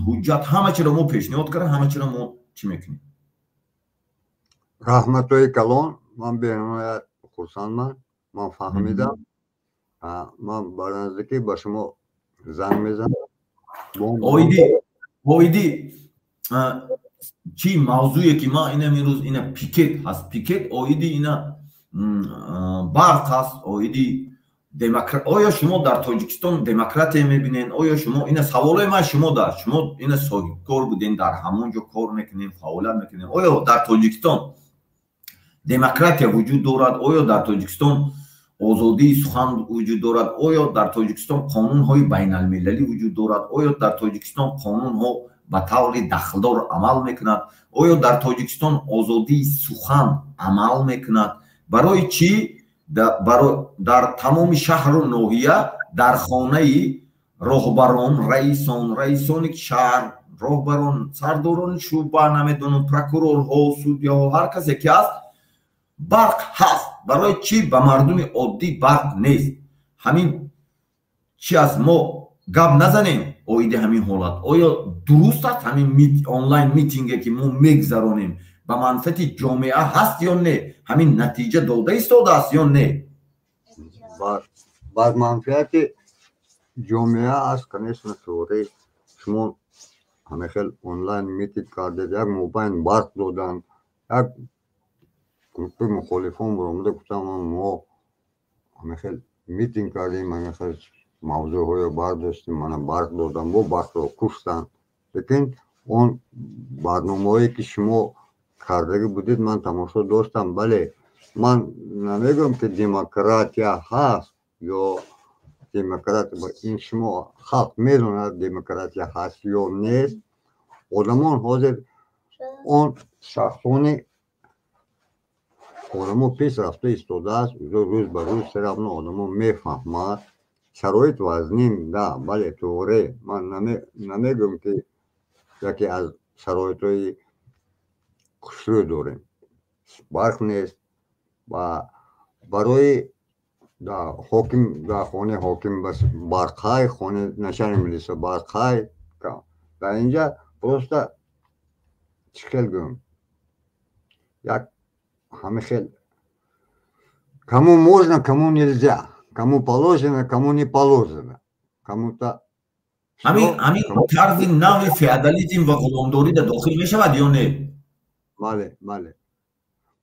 حجت همه چی را ما پیشنهاد کردن همه چی را ما چی میکنیم رحمتوی کلان من به خورسندم من فهمیدم من برنزدیکی با شما زنگ میزنم اویدی چی موضوعی که ما اینه میروز اینه پیکت هست پیکت اویدی اینه برق هست اویدی دموکرات آیا شما در تاجیکستان دموکرات میبینین آیا شما این سوالای من شما در شما این صاحب کار بودین در همونجا کار میکنین فعالیت میکنین آیا در تاجیکستان دموکرات وجود دارد آیا در تاجیکستان آزادی سخن وجود دارد آیا در تاجیکستان قانون های بین المللی وجود دارد آیا در تاجیکستان قانون ها ба таври дахлдор амал мекунад? оё дар тоҷикистон озодии сухан амал мекунад? барои чӣ дар тамоми шаҳру ноҳия дар хонаи роҳбарон, раисони шаҳр, роҳбарон, сардорони шӯъба, намедонам прокурорҳо, судяҳо, ҳар касе ки аст, барқ ҳаст. барои чӣ ба мардуми оддӣ барқ нест? ҳамин чӣ аст? мо гап назанем оиди ҳамин ҳолат. оё дуруст аст ҳамин онлайн митинге ки мо мегзаронем ба манфиати ҷомеа ҳаст ё не? ҳамин натиҷа дода истодааст ё не? ба манфиати ҷомеа аст, конечно, торе шумо ҳамин хел онлайн митинг кардед, як мобайн барқ додан, як группи мухолифон баромада гуфтам мо ҳамин хел митинг кардем, ҳамин хел мавзӯъҳоро бардоштем, мана барқ додам, бо барқро куштанд. лекин он барномаҳое ки шумо кардагӣ будед ман тамошо доштам. бале, ман намегӯям ки демократия ҳаст ё демократия, ин шумо халқ медонад демократия ҳаст ё нест. одамон ҳозир он шахсони одамо пеш рафта истодааст, рӯз ба рӯз все равно одамо мефаҳмад. шароит вазнин, да, бале, торе ман намегӯям ки яке аз шароитҳои хушрӯ дорем. барқ нест. барои ҳоким дар хонаи ҳоким барқҳай, хонаи начальник милиса барқҳай. дар инҷа просто чӣ хел гӯям, як ҳамин хел кому можно, кому нельзя, кому положено, кому не положено, кому-то ҳамин тарзи нави феодализм ва ғуломдорӣ дар дохил мешавад ё не? бале.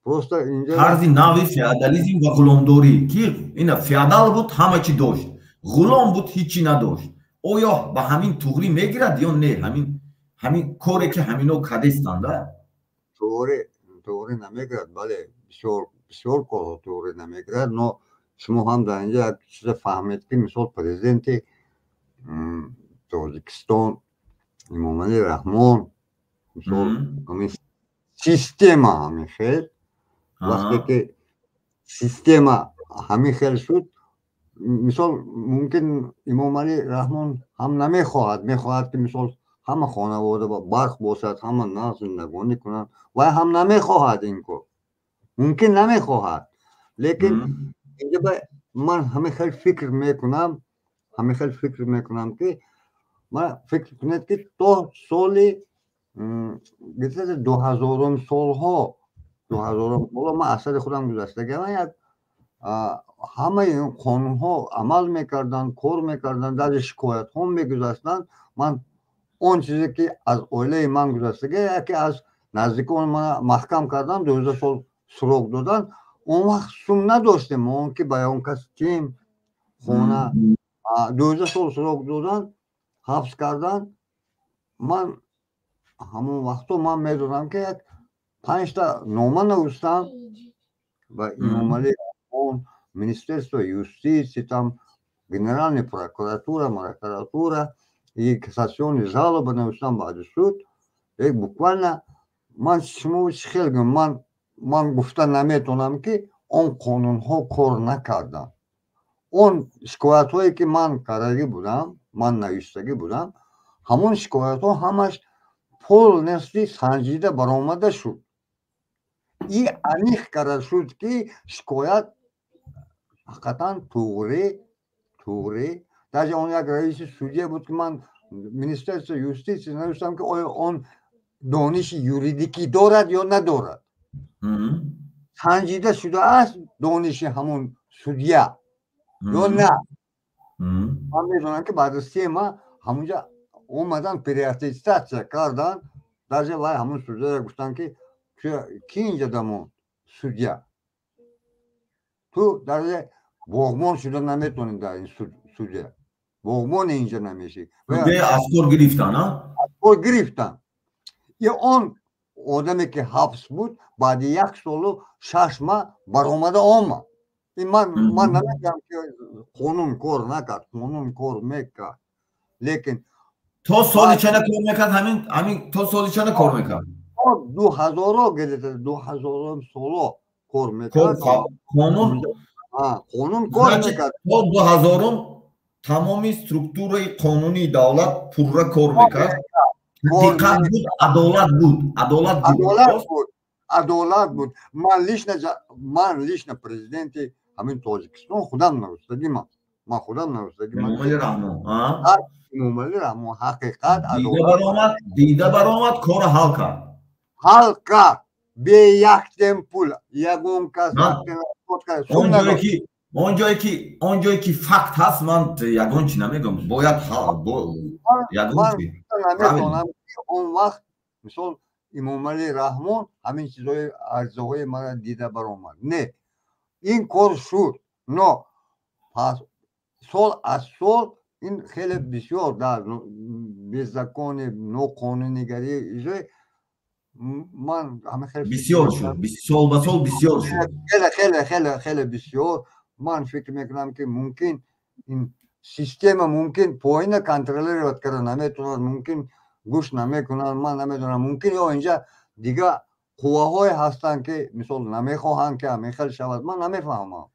просто инҷа тарзи нави феодализм ва ғуломдорӣ ки ина феодал буд, ҳама чӣ дошт, ғулом буд, ҳичи надошт. оё ба ҳамин туғрӣ мегирад ё не? ҳамин коре ки ҳамино кардестанд тоғри намегирад. бале, бисёр корҳо тоғри намегирад, но шумо ҳам дар инҷа як чизе фаҳмед ки мисол президенти тоҷикистон эмомалӣ раҳмон, мисол ҳамин система ҳамин хел вақте ки система ҳамин хел шуд, мисол мумкин эмомалӣ раҳмон ҳам мехоҳад ки мисол ҳама хонавода барқ бошад, ҳама нағз зиндагонӣ кунанд, вай ҳам намехоҳад ин кор, мумкин намехоҳад. лекин инҷа ман ҳамин хел фикр мекунам ки ман фикр кунед ки то соли 2000 солҳо ман асари худам гузаштагӣ як ҳамаи қонунҳо амал мекарданд, кор мекарданд, дар шикоятҳо мегузаштанд. ман он чизе ки аз оилаи ман гузаштагӣ, яке аз наздикони ман маҳкам кардан, 12 сол суроғ додан. он вақт сум надоштем, он ки баён кастем хона 12 сол суроғ додан, ҳабс кардан. ман ҳамон вақто ман медонам ки як 5 нома навистам ба эмомалӣ раҳмон, министерство юстиции, там генеральная прокуратура и кассационная жалоба навистам баъди суд. буквально ман шумо чӣ хел гӯям, ман гуфта наметонам ки он қонунҳо кор накарданд. он шикоятҳое ки ман кардагӣ будам, ман навиштагӣ будам, ҳамон шикоятҳо ҳамаш полностью санҷида баромада шуд. и аниқ карда шуд ки шикоят ҳақиқатан туғри. даже он як раиси судя буд ки ман министерство юстиции навиштам ки оё он дониши юридикӣ дорад ё надорад. санҷида шудааст дониши ҳамон судя ё на? ман медонам ки баъди 3 маҳ ҳамунҷа омадан переаттестатсия кардан. даже вай ҳамон судяро гуфтанд ки ки инҷа дамон судя, ту даже боғбон шуда наметонӣ дар ин судя, боғбони инҷа намешӣ. аскор гирифтан. и он одаме ки ҳабс буд баъди 1 солу 6 маҳ баромада омад. ман намегӯям ки қонун кор накард, қонун кор мекард. лекин تو سالی چنه کار میکرد همین تو سالی چنه کار میکرد 2000 گرفته 2000 سالو کار میکرد قانون قانون کار میکرد تا 2000 تمامی سترکتورای قانونی دولت پورا کار میکرد دقت بود عدالت بود من لیشن президенти همین تاجیکستان خودم نوشتگی من خودم نوشتگی امامعلی رحمان امامعلی رحمان حقیقت دیده برآمد کار حل کرد به یک تمپول یگون کس اونجایی که فکت هست من یگون چی نمیگم باید یگون چی اون وقت مثال امامعلی رحمان همین چیزهای ارزهای من دیده برآمد نه این کار شد نه پس سال از سال این خیلی بسیار در بیزکان نوقانونیگری من همه خیلی بسیار شد سال به سال بسیار شد خیلی بسیار من فکر میکنم که ممکن این سیستم ممکن پایین کنترل کردن نمیتونن ممکن گوش نمیکنن من نمیدونم ممکن یا اینجا دیگه قواهای هستن که مثال نمیخواهند که همیخل شود من نمیفهمم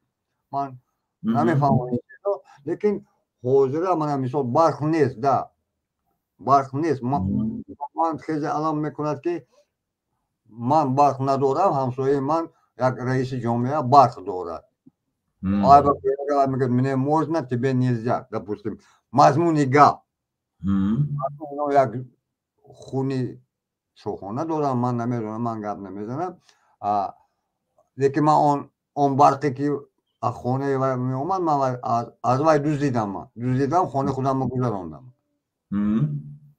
لیکن حاضر من مثال برخ نیست من خیلی علم میکند که من برخ ندارم همسایه من یک رئیس جامعه برخ دارد میگه мне можно тебе нельзя допустим مضمون گپ یک خونی شوخانه دارم من نمیدونم من گپ نمیزنم لیکن من اون برقی که خانه و می اومد من از وای دوزیدم خانه خودم رو گذراندم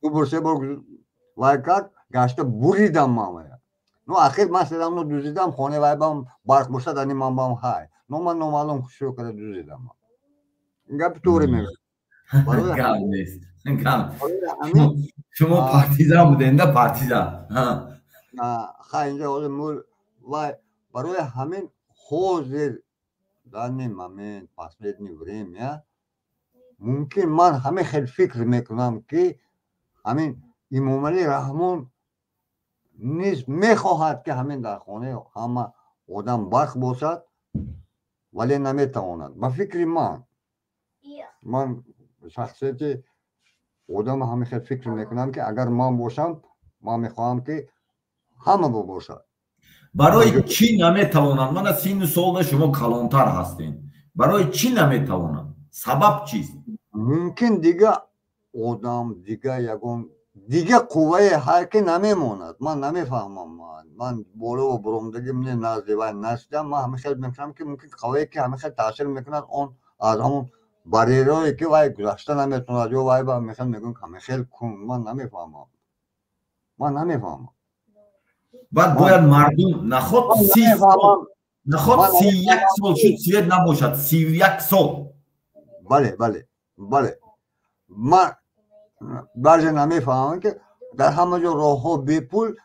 دو بار سه بار وای کرد گشته بریدم من نو آخر من سلام رو دوزیدم خانه وای بام برق باشد انی من بام های نو من نامعلوم شروع کرده دوزیدم این گپ طوری میگه گپ نیست شما پارتیزان بودین ده پارتیزان اینجا وای برای همین حاضر данный момент последнее время ممکن من همه خیلی فکر میکنم که همین امامعلی رحمان نیست میخواهد که همین در خانه همه آدم برق باشد ولی نمیتواند با فکر من شخصیت آدم همه خیلی فکر میکنم که اگر من باشم من میخواهم که همه باشد برای چی نمیتوانند من از سین سال شما کلانتر هستین برای چی نمیتوانند سبب چیست ممکن دیگه آدم دیگه یگون دیگه قوه حرکت نمیماند من نمیفهمم من بالا و برامدگی من نزدیوای نشدم من همه خیلی میکنم که ممکن قوه که همه خیلی تاثیر میکند اون از همون باریرایی که وای گذشته نمیتوند یا وای با همه خیلی میگن که همه خیلی کن من نمیفهمم بعد باید مردم نخود 31 سال شد سوید نباشد 31 سال بله من بعضی نمیفهمم که در همه جا راه ها بی پول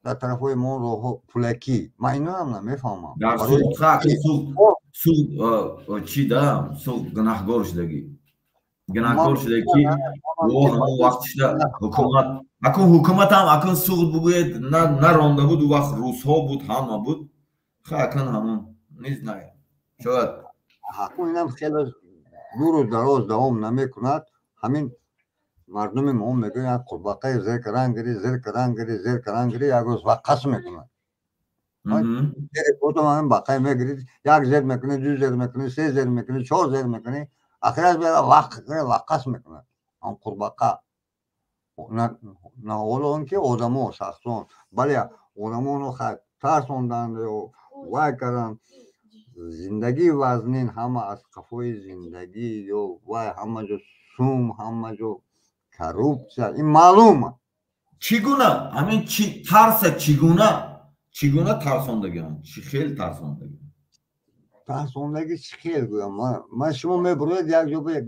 در طرف های ما راه ها پولکی من اینا هم نمیفهمم در سوق چی دارم سوق گناهگار شدگی که همون وقتش حکومت هم اکن سوق بگوید نرانده بود و وقت روس ها بود همه بود اکن همون نیز نگه شاید حکومت هم خیلی دور و دراز دوام نمیکند همین مردم ما میگن قرباقه زیر کرانگری یک روز وقت میکنند تو همین باقی میگیرید یک زیر میکنی دو زیر میکنی سه زیر میکنی چهار زیر میکنی آخر از بیاره وقت میکنند اون قرباقه نه حالا اون که آدم ها شخصان بله آدم ها رو خیلی ترسوندند و وای کردن زندگی وزنین همه از قفای زندگی یا وای همه جو سوم همه جو کروپسیا این معلومه چگونه همین ترس چگونه ترساندگی هم چی خیلی ترساندگی چی خیلی گویم من شما میبروید یک جا به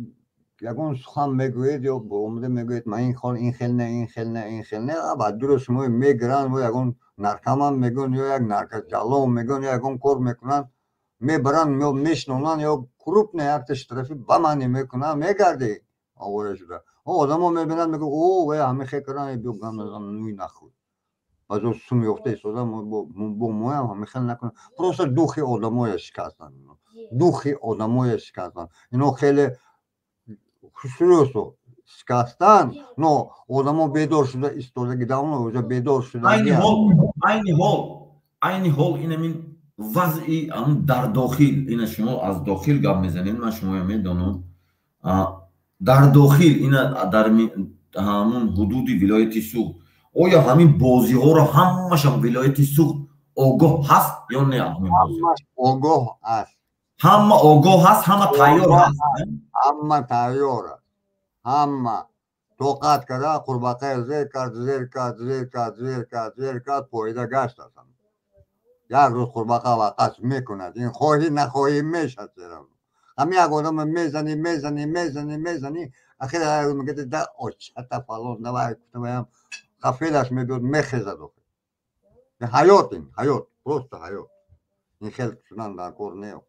یکون سخن میگوید یا برامده میگوید من این خیل نه بعد دور شما میگرن و یکون نرکم هم میگن یا یک نرکت جلو میگن یا یکون کار میکنن میبرن یا میشنونن یا کروپ نه یک طرفی بمانی میکنن میگرده آواره شده آدما میبینن میگه اوه همه خیلی بیو گندازن نوی نخور از اون سومیخته است آدم با موام همه خیلی نکنن پروسه دوخی آدمای شکستن دوخی آدمای شکستن اینو خیلی خصوصو شکستن نو آدما بیدار شده ایستادگی دامن اوجا بیدار شده aynı hol inemin vaz'i در داخل این شما از داخل گپ میزنید من شما میدونم در داخل این در همون حدود ولایت سوق آیا همین بازی ها رو همش ولایت سوق آگاه هست یا نه همین بازی آگاه هست همه آگاه هست همه تیار هست همه تیار هست همه توقعت کرده قرباقه زیر کرد پایده گشت هست یک روز قرباقه وقت میکند این خواهی نخواهی میشد همه یک آدم میزنی اخیر میگه ده آچتا فلان دوای کتبایم خفیلش میبود میخیزد این حیات پروست حیات این خیلی چنان در کار نیو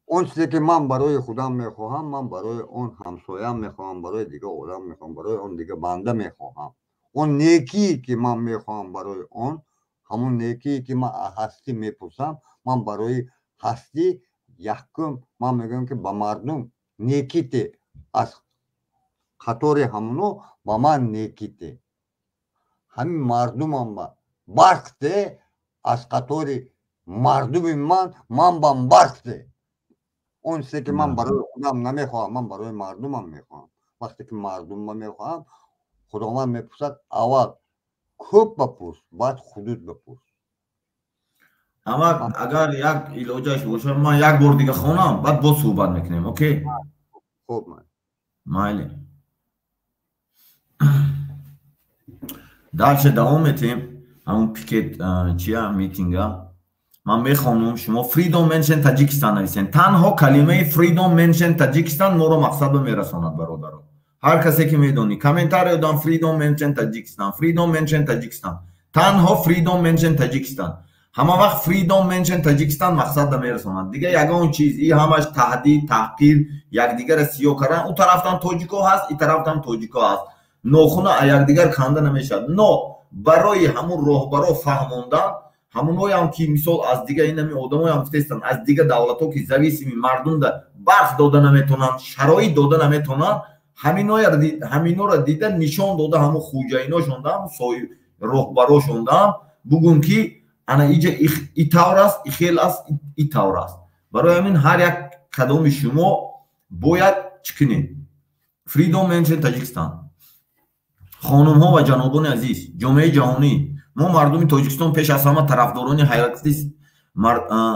اون چیزی که من برای خودم میخواهم من برای اون همسایم میخواهم برای دیگه آدم میخواهم برای اون دیگه بنده میخواهم اون نیکی که من میخواهم برای اون همون نیکی که من هستی میپرسم من برای هستی یکم من میگم که با مردم نیکیته از خطور همونو با من نیکیته همین مردم هم با برخته از خطور مردم من با برخته اون چیزی که من برای خودم نمیخواهم من برای مردمم میخواهم وقتی که مردم میخواهم خداوند میپرسد اول خوب بپرس بعد حدود بپرس اما اگر یک علاجش باشه من یک بار دیگه خونم بعد با صحبت میکنیم اوکی خوب مایلی دالچه دوام میتیم همون پیکت چیه میتینگا من میخوانم شما فریدوم منشن تاجیکستان نویسین تنها کلمه فریدوم منشن تاجیکستان ما رو مقصد به میرساند برادران هر کسی که میدونی کامنتار دادم فریدوم منشن تاجیکستان تنها فریدوم منشن تاجیکستان همه وقت فریدوم منشن تاجیکستان مقصد به میرساند دیگه یگان چیز این همش تهدید تحقیر یکدیگر سیو کردن اون طرفتم توجیکو هست این طرفتم توجیکو هست ناخونا یکدیگر کنده نمیشد نو برای همون راهبرا فهموندن همونایی هم که مثال از دیگه اینمی آدمایی هم گفتن از دیگه دولت‌ها که زویسیمی مردم ده برخ داده نمیتونن شرایط داده نمیتونن همینا را دیده نشان داده همون خوجاینا شونده همون سای راهبرا شونده بگون که انا اینجا ای طور است ای خیل است ای طور است برای همین هر یک کدام شما باید چکنید فریدوم منشن تاجیکستان خانم ها و جنابان عزیز جامعه جهانی ما مردم تاجیکستان پیش از همه طرفداران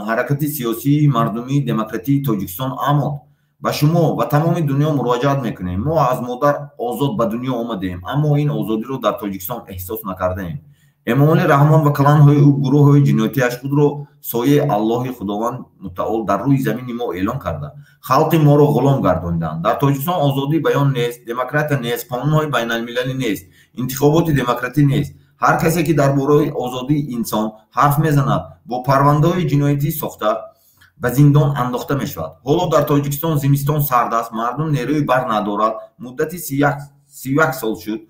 حرکت سیاسی مردمی دموکراتی تاجیکستان اما با شما و تمام دنیا مراجعت میکنیم ما از مادر آزاد به دنیا آمدیم اما این آزادی رو در تاجیکستان احساس نکردیم امام رحمان و کلان های او گروه های جنایتی خود رو سایه الله خداوند متعال در روی زمین ما اعلان کرده خلق ما رو غلام گرداندند در تاجیکستان آزادی بیان نیست دموکرات نیست قانون های بین المللی نیست انتخابات دموکراتی نیست هر کسی که درباره آزادی انسان حرف میزند با پرونده های جنایتی ساخته به زندان انداخته می شود حالا در تاجیکستان زمستان سرد است مردم نیروی بر ندارد مدتی 31 سال شد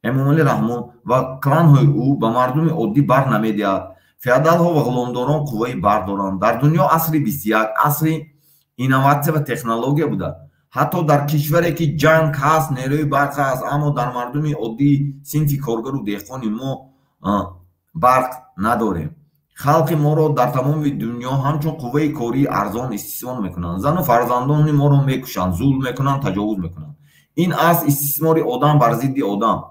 امام رحمان و کلان های او به مردم عادی بر نمیدهد فیودال ها و غلامداران قوه بر دارند در دنیا عصر 21 عصر اینوواسیون و تکنولوژی بوده حتی در کشوری که جنگ هست نیروی برق هست اما در مردم عادی صنف کارگر و دهقان ما برق نداریم خلق ما را در تمام دنیا همچون قوه کاری ارزان استثمار میکنند زن و فرزندان ما را میکشند ظلم میکنند تجاوز میکنند این از استثمار آدم بر ضد آدم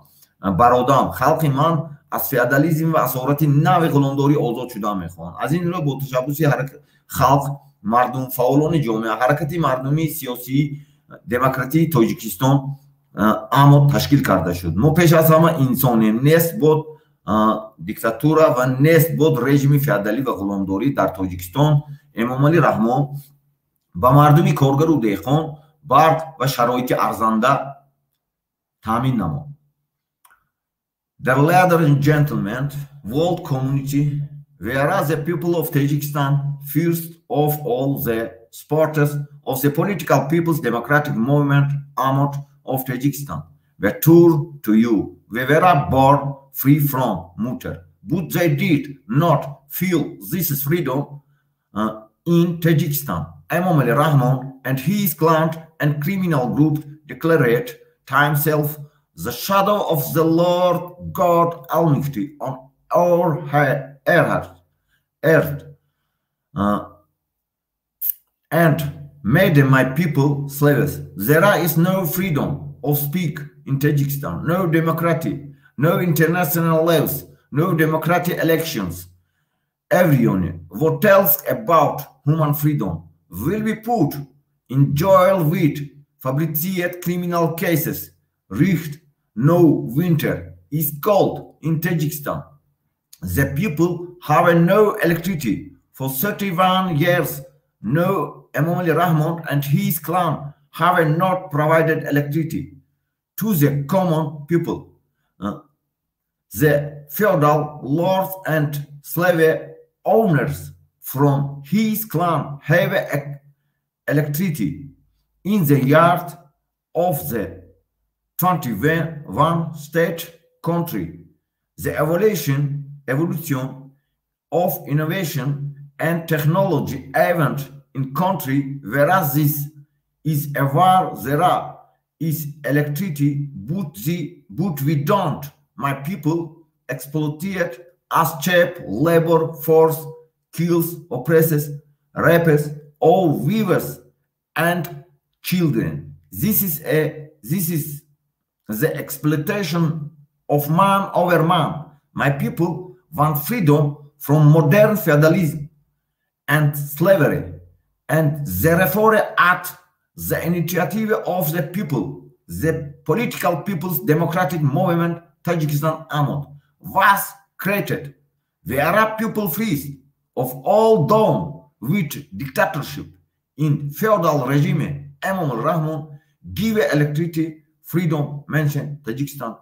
بر آدم خلق من از فئودالیسم و اسارت نو غلامداری آزاد شده میخواهند از این رو با تشبث خلق مردم فعالان جامعه حرکت مردمی سیاسی دموکراتی تاجیکستان اما تشکیل کرده شد ما پیش از همه انسانیم نیست بود دیکتاتورا و نیست بود رژیم فئودالی و غلامداری در تاجیکستان امام رحمان با مردمی کارگر و دهقان برق و شرایط ارزنده تامین نمود Dear ladies and gentlemen, world community, whereas the people of Tajikistan, first of all the supporters of the political People's Democratic Movement, AMOT, of Tajikistan, were true to you. We were born free from mutter, but they did not feel this is freedom in Tajikistan. Imam Ali Rahman and his clan and criminal group declared himself the shadow of the Lord God Almighty on our earth, and made my people slaves. There is no freedom of speech in Tajikistan, no democracy, no international laws, no democratic elections. Everyone who tells about human freedom will be put in jail with fabricated criminal cases. Richt no winter is cold in Tajikistan. The people have no electricity for 31 years. No, Imam Ali Rahman and his clan have not provided electricity to the common people. The feudal lords and slave owners from his clan have electricity in the yard of the 21 state country. The evolution of innovation and technology event in country, whereas this is where there is electricity, but we don't. My people exploited as cheap labor force, kills, oppresses, rapes, all weavers and children. This is the exploitation of man over man. My people want freedom from modern feudalism and slavery, and therefore at the initiative of the people, the political People's Democratic Movement, Tajikistan AMOT, was created. The Arab people free of all done with dictatorship in feudal regime. Imam al-Rahman give electricity, freedom, mention Tajikistan.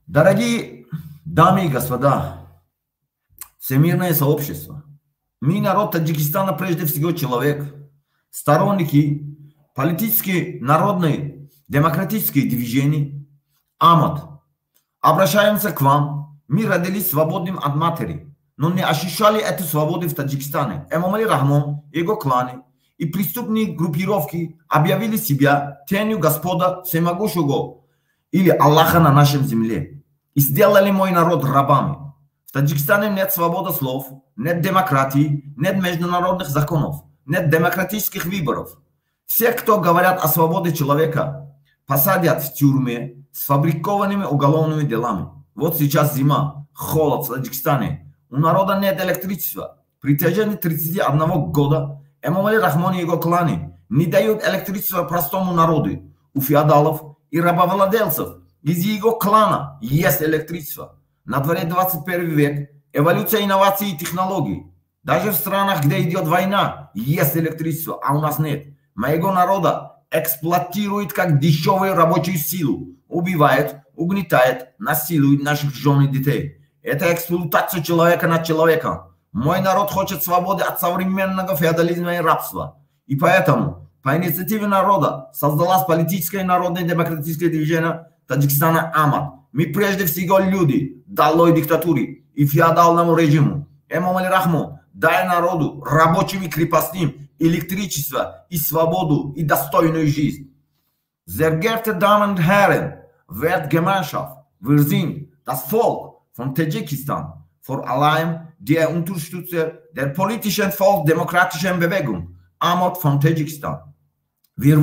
Дорогие дамы и господа, всемирное сообщество, мы, народ Таджикистана, прежде всего человек, сторонники политические, народные, демократические движения, АМОТ, обращаемся к вам. Мы родились свободным от матери, но не ощущали эту свободу в Таджикистане. Имам Али Рахман, его кланы и преступные группировки объявили себя тенью Господа Всемогущего или Аллаха на нашем земле и сделали мой народ рабами. В Таджикистане нет свободы слов, нет демократии, нет международных законов, нет демократических выборов. Все, кто говорят о свободе человека, посадят в тюрьме с фабрикованными уголовными делами. Вот сейчас зима, холод в Таджикистане. У народа нет электричества. При течение 31 года Имам Али Рахман и его кланы не дают электричество простому народу. У феодалов и рабовладельцев из его клана есть электричество. На дворе 21 век, эволюция инноваций и технологий. Даже в странах, где идет война, есть электричество, а у нас нет. Моего народа эксплуатирует как дешевую рабочую силу. Убивает, угнетает, насилует наших жен и детей. Это эксплуатация человека над человеком. Мой народ хочет свободы от современного феодализма и рабства. И поэтому по инициативе народа создалось политическое и народное демократическое движение Таджикистана АМОТ. Мы прежде всего люди, долой диктатуре и феодальному режиму. Имам Али Рахман, дай народу, рабочим и крепостным, электричество и свободу и достойную жизнь. Sehr geehrte Damen und Herren, werte Gemeinschaft, wir sind das Volk von Tadschikistan, vor allem der Unterstützer der politischen volksdemokratischen Bewegung, AMOT von Tadschikistan. Wir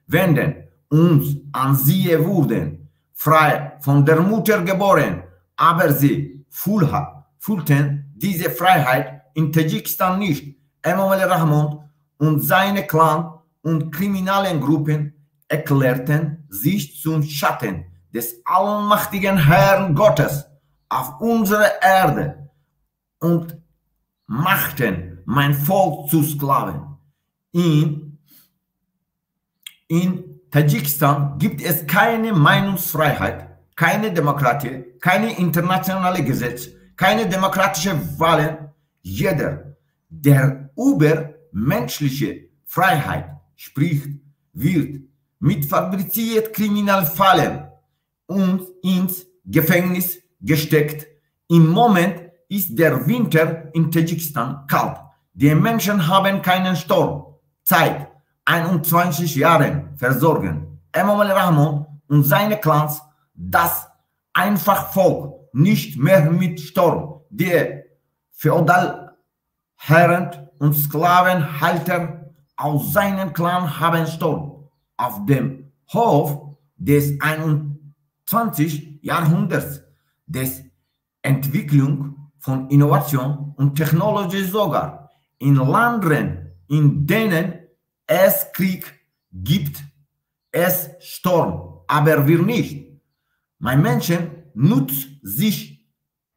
wenden uns an sie, wurden frei von der Mutter geboren, aber sie fühlten diese Freiheit in Tadschikistan nicht. Imam Ali Rahman und seine Clan und kriminellen Gruppen erklärten sich zum Schatten des allmächtigen Herrn Gottes auf unserer Erde und machten mein Volk zu Sklaven. In Tadschikistan gibt es keine Meinungsfreiheit, keine Demokratie, keine internationale Gesetze, keine demokratische Wahlen. Jeder Der über menschliche Freiheit spricht, wird mit fabriziert Kriminalfällen und ins Gefängnis gesteckt. Im Moment ist der Winter in Tadschikistan kalt. Die Menschen haben keinen Strom. Seit 21 Jahren versorgen Emomali Rahmon und seine Clans das Einfachvolk nicht mehr mit Strom. Die Feudalherren und Sklavenhalter aus seinem Clan haben Strom. Auf dem Hof des 21. Jahrhunderts des Entwicklung von Innovation und Technologie sogar in Ländern, in denen es Krieg gibt, es Sturm, aber wir nicht. Mein Menschen nutzt sich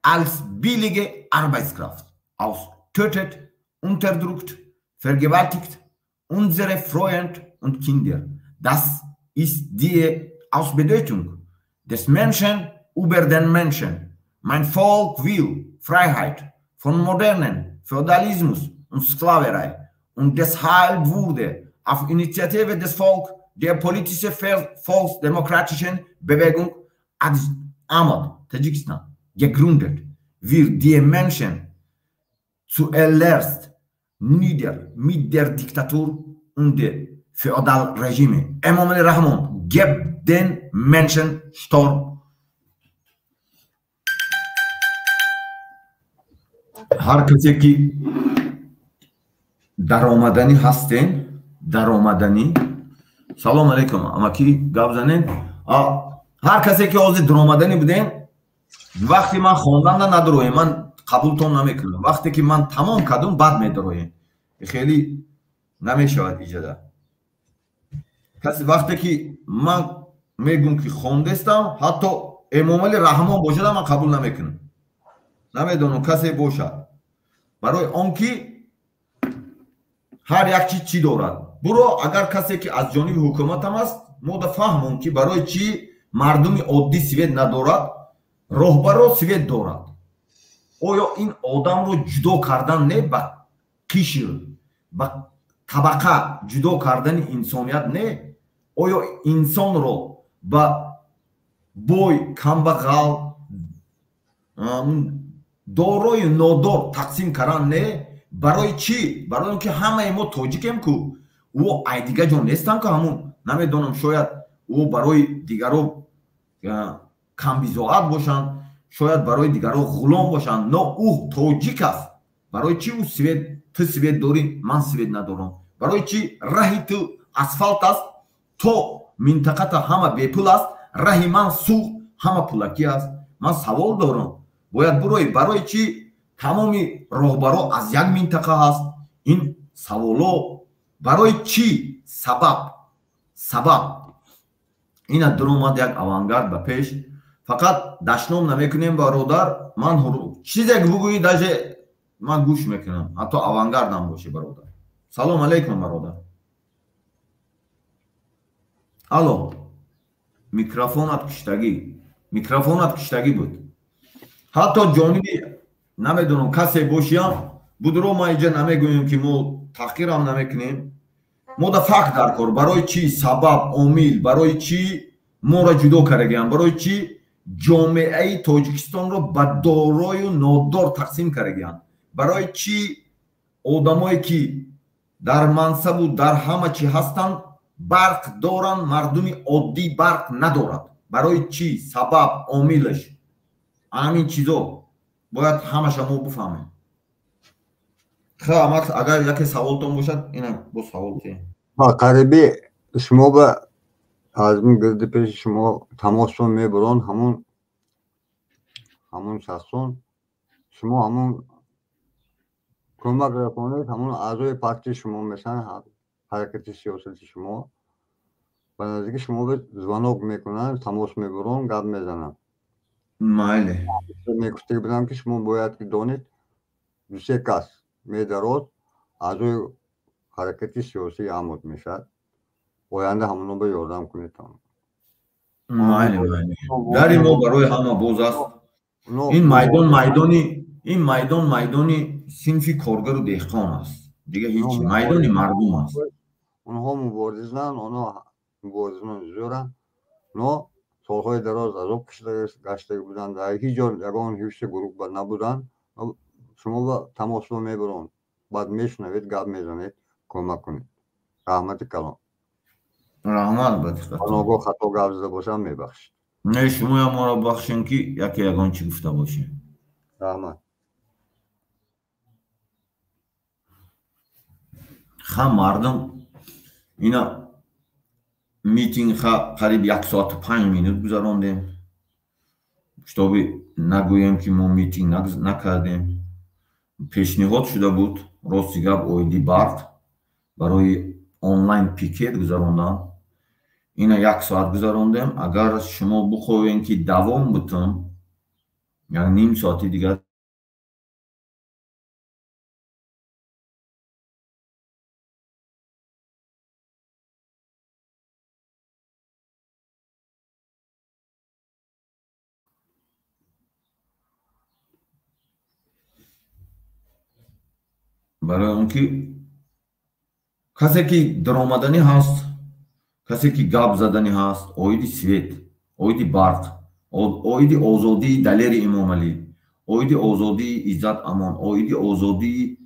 als billige Arbeitskraft aus, tötet, unterdrückt, vergewaltigt unsere Freunde und Kinder. Das ist die Ausbedeutung des Menschen über den Menschen. Mein Volk will Freiheit von modernen Feudalismus und Sklaverei. Und deshalb wurde auf Initiative des Volkes der politische volksdemokratischen Bewegung Ahmad, Tadschikistan, gegründet. Wir die Menschen zuerst nieder mit der Diktatur und dem Feudalregime. Emomali Rahmon, gebt den Menschen Strom. هر کسی که درآمدنی هستین درآمدنی سلام علیکم اما کی گپ زنین هر کسی که از درآمدنی بودین وقتی من خواندن ندارویم من قبولتون نمیکنم وقتی که من تمام کردم بعد میدارویم خیلی نمیشود ایجاده کسی وقتی که من میگم که خواندستم حتی امامالی رحمان باشد من قبول نمیکنم نمیدونم کسی باشد برای آن که هر یک چیز چی دارد برو اگر کسی که از جانب حکومت هم است ما فهمون که برای چی مردم عادی سوید ندارد راهبر سوید دارد آیا این آدم رو جدا کردن نه با قشر با طبقه جدا کردن انسانیت نه آیا انسان رو با بوی کمبغال دارای نادار تقسیم کردن نه برای چی برای اینکه همه ما تاجیکیم که او ای دیگه جان نیستن که همون نمیدونم شاید او برای دیگرو کم بیزاعت باشن شاید برای دیگرو غلام باشن نه او تاجیک است برای چی او سوید تو سوید داری من سوید ندارم برای چی راهی تو اسفالت است تو منطقه همه بیپول است راهی من سوخت همه پولکی است من سوال دارم باید برای چی تمامی راهبرا از یک منطقه هست این سوالا برای چی سبب این درآمد یک اوانگارد به پیش فقط دشنام نمیکنیم برادر من چیزی که بگویی داشه من گوش میکنم حتی اوانگارد هم باشه برادر سلام علیکم برادر الو میکروفونت کشتگی بود حتی جانبی نمیدونم کسی باشیم بودرو ما اینجا نمیگوییم که ما تحقیر هم نمیکنیم ما دا فکر درکار برای چی سبب عامل برای چی ما را جدا کردیم برای چی جامعه تاجیکستان رو به دارای و نادار تقسیم کردیم برای چی آدمایی که در منصب و در همه چی هستند برق دارن مردم عادی برق ندارد برای چی سبب عاملش همین چیزا باید همه شما بفهمیم خب اگر یکی سوالتون باشد اینم با سوال که قریبی شما به آزمین گرده پیش شما تماسون میبرون همون شخصون شما همون کمک رکنید همون اعضای پارتی شما میشن حرکت سیاسی شما به نزدیک شما به زوانوک میکنن تماس میبرون گپ میزنن ماله میگفته بودم که شما باید که دانید دوسه کس میدارد اعضای حرکت سیاسی عمود میشد باید همونو به یادم کنید ماله داری ما برای همه باز است این میدانی این майдони синфи коргару деҳқон аст. Дига ҳеҷ майдони мардум аст. اونها مبارزن، اونها مبارزان زورن. نو سالهای دراز عذاب گشته بودن در هیچ جا یگان هیچ گروه نبودن. شما با تماس با میبرون، بعد میشنوید، گپ میزنید، کمک کنید. رحمت کلام. رحمت بدید. آنها خطا گپ زده باشم میبخشید. نه شما یا ما را بخشین که یکی یگان چی گفته باشه. رحمت. خب مردم اینا میتینگ قریب 1 ساعت و 5 مینوت گذراندیم. شتابی نگویم که ما میتینگ نکردیم. پیشنهاد شده بود راستی گپ اویدی برق برای آنلاین پیکت گذراندن. اینا 1 ساعت گذراندیم. اگر شما بخواین که دوام بتم یعنی نیم ساعتی دیگر برای اون که کسی که درآمدنی هست، کسی که گپ زدنی هست، اویدی سویت، اویدی برق، اویدی آزادی دلیر امام علی، اویدی آزادی عزت امان، اویدی آزادی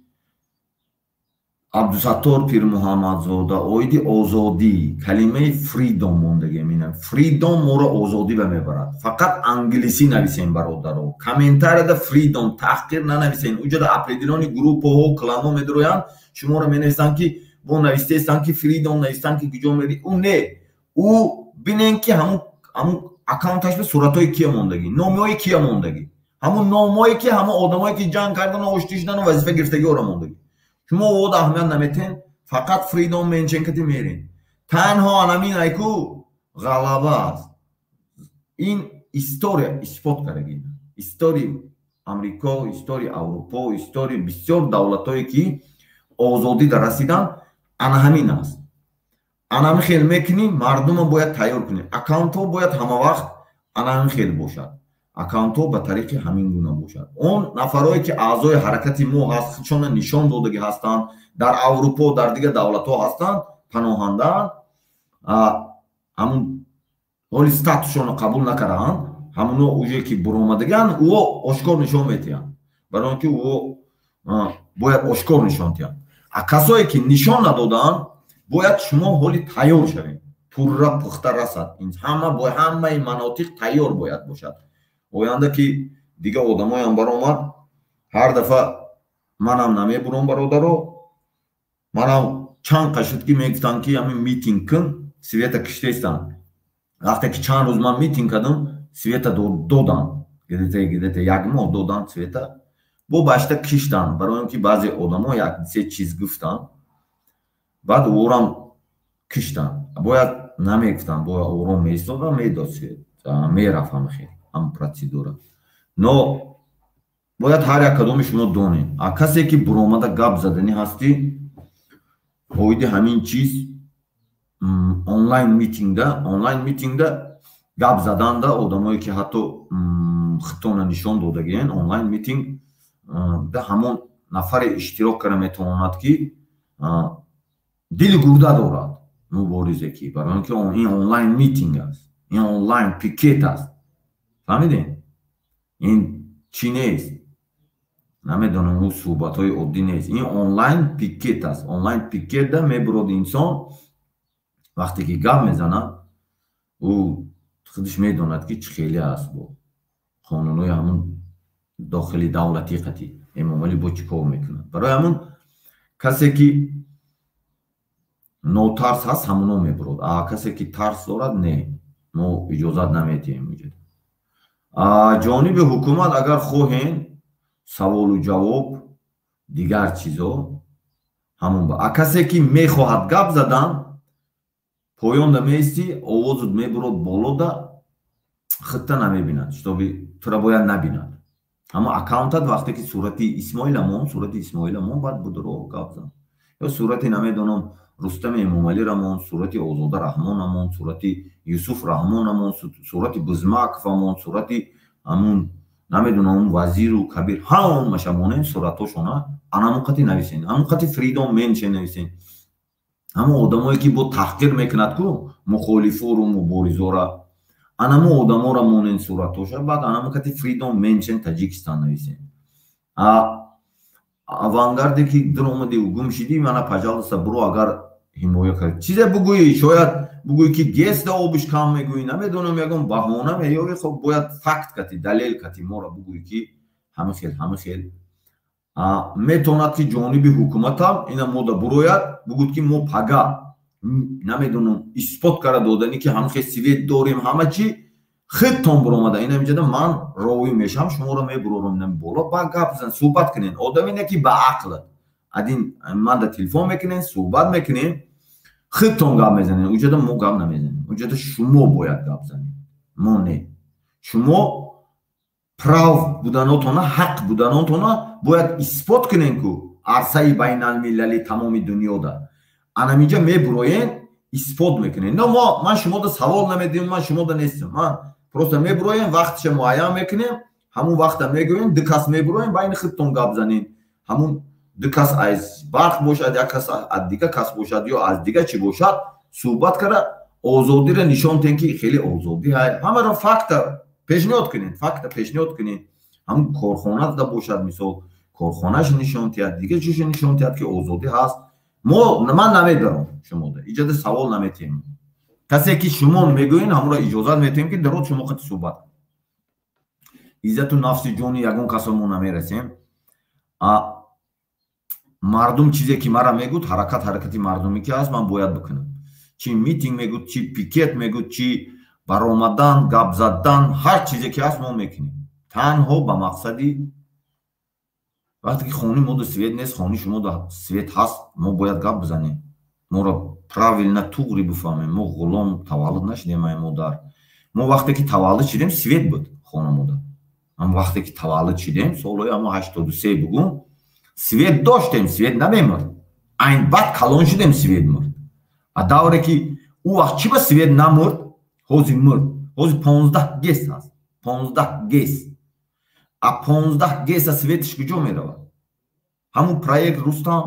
عبدالستار پیر محمد زاده، اویدی آزادی کلمه فریدم موندگی مینم. فریدم ما را آزادی به میبرد. فقط انگلیسی نویسین برادرها. کامنتار ده فریدم تحقیر ننویسین. اونجا ده اپریدیلانی گروپ ها کلاما میدرویان شما را مینویسن که با نوشته استن که فریدم نوشتن که کجا میری. اون نه. او بینین که همون اکانتش به صورتای کیا موندگی، نامهای کیا موندگی، همون نامهایی که همون آدمایی که جنگ کردن و آشتی شدن و وظیفه گرفتگی اون موندگی. شما واد اهمیت نمیتین، فقط فریدم منشن کتی میرین. تنها همین ایکو غلبه است. این استوریا اثبات کرده. استوری امریکا، استوری اروپا، استوری بسیار دولتایی که آزادی در رسیدن انا همین است. انا همین خیلی میکنیم، مردم باید تیار کنیم. اکانت ها باید همه وقت انا همین خیلی باشد. اکانت ها به طریق همین گونه باشد. اون نفرایی که اعضای حرکت ما هست، چون نشان دادگی هستند، در اروپا و در دیگه دولت ها هستند، پناهندگان، همون حالی استاتوسشون قبول نکردند، همون اوجه که برآمدگان او آشکار نشان میتیند. برای اینکه او باید آشکار نشان تیند. کسایی که نشان ندادند باید شما حالی تیار شوید. پورا پخته رسد. این همه باید همه مناطق تیار باید باشد. آینده که دیگه آدمای هم برآمد، هر دفعه منم نمیبرم برادرو، منم چند قشتگی میگفتن که همین میتینگ کن، سویتا کشته استن. وقتی که چند روز من میتینگ کردم، سویتا دادن. گدیده یک ماه دادن سویتا. با باشته کشتن، برای اینکه بعضی آدم‌ها یک سه چیز گفتن. بعد اورام کشتن. باید نمیگفتن، باید اورام میستادن، میداد سویتا. میرفتم خیلی. هم پروسیدور. نو باید هر یک کدوم شما دونین. کسی که برآمده گپ زدنی هستی، باید همین چیز آنلاین میتینگ ده گپ زدن ده آدمایی که حتی خطونه نشان دادگین آنلاین میتینگ ده همون نفر اشتراک کرده میتواند که دل گرده دارد مبارزه کی. برای اینکه این آنلاین میتینگ است، این آنلاین پیکت است. فهمیدین؟ این چی نیست؟ نمیدونم اون صحبت های عادی نیست. این آنلاین پیکت است. آنلاین پیکت ده میبرد انسان وقتی که گپ میزنه او خودش میدوند که چه خیلی است با قانونهای همون داخلی دولتی قطعی امام علی با چی کار میکنند. برای همون کسی که نو ترس هست همونو میبرد. کسی که ترس دارد نه، ما اجازت نمیدیم میجد. جانب حکومت اگر خواهین سوال و جواب دیگر چیزا همون با کسی که میخواهد گپ زدن پایان ده میستی آوازت میبرد بالا ده خطه نمیبیند. شتابی تو را باید نبیند. اما اکاونتت وقتی که صورتی اسماعیل امام باید بود رو گپ زن. یا صورتی نمیدونم رستم امام علی رمان، صورتی آزاده رحمان رمان، صورتی یوسف رحمان رمان، صورتی بزمک فمان، صورتی همون намедонам он вазиру кабир ҳамон машамонен суратошона анамуқати нависен амуқати фридом меншен нависен ҳамон одамое ки бо таҳқир мекунад ку мухолифуру муборизора анамо одамора монен суратоша баъд анамуқати фридом меншен таҷикистон нависен авангарде ки дромадиву гумшидӣ мана пажалиса буро агар ҳимоя кард чизе бугӯӣ шояд бугӯӣ ки геста обиш кам мегӯӣ намедонам ягон баҳона меёвӣ хоб бояд факт кати далел кати мора бугӯӣ ки ҳама хел метавонад ки ҷониби ҳукуматам ина мода бурояд бугӯд ки мо пага намедонам исбот карда додани ки ҳама хел свет дорем ҳама чӣ худтон буромада ина миҷада ман ровӣ мешавам шуморо мебурорам нами боло ба гап зан суҳбат кунен одамине ки ба ақлат адин манда телефон мекунен суҳбат мекунем худтон гап мезанем уҷада мо гап намезанем уҷада шумо бояд гап занем мо не шумо прав буданотона ҳақ буданотона бояд исбот кунен ку арсаи байналмилали тамоми дунёда анамиҷа мебуроен исбот мекунен но ман шумода савол намедиҳам ман шумода нестам ман просто мебуроен вақтша муайян мекунем ҳамун вақта мегӯем ду кас мебуроен байни худтон гап занем ҳамун ду кас аз барқ бошад як кас аз дига кас бошад ё аз дига чӣ бошад суҳбат карда озодиро нишон диҳем ки хеле озодӣ ҳамаро факта пешниҳод кунед ҳамун корхонада бошад мисол корхонаш нишон диҳад дига чиша нишон диҳад ки озодӣ ҳаст ман намедорам шумода иҷода савол наметиҳем касе ки шумо мегӯед ҳамуро иҷозат метиҳем ки дарод шумо хати суҳбат иззату нафси ҷони ягон касо мо намерасем мардум чизе ки мара мегӯд ҳаракати мардуме ки ҳаст ман бояд бикунам чӣ митинг мегӯд чӣ пикет мегӯд чӣ баромадан гап задан ҳар чизе ки ҳаст мо мекунем танҳо ба мақсади вақте ки хони мода свет нест хони шумода свет ҳаст мо бояд гап бизанем моро правилна туғри бифаҳмем мо ғулом таваллуд нашидем ай модар мо вақте ки таваллуд шидем свет буд хона мода ам вақте ки таваллуд шидем солҳои ама 83 бугум свет доштем свет намемурд айн баъд калон шидем свет мурд а давре ки ӯ вақт чӣ ба свет намурд ҳозир мурд ҳозир 15 гес ҳаст 15 гес а 15 геса светиш куҷо меравад ҳамун проект рустам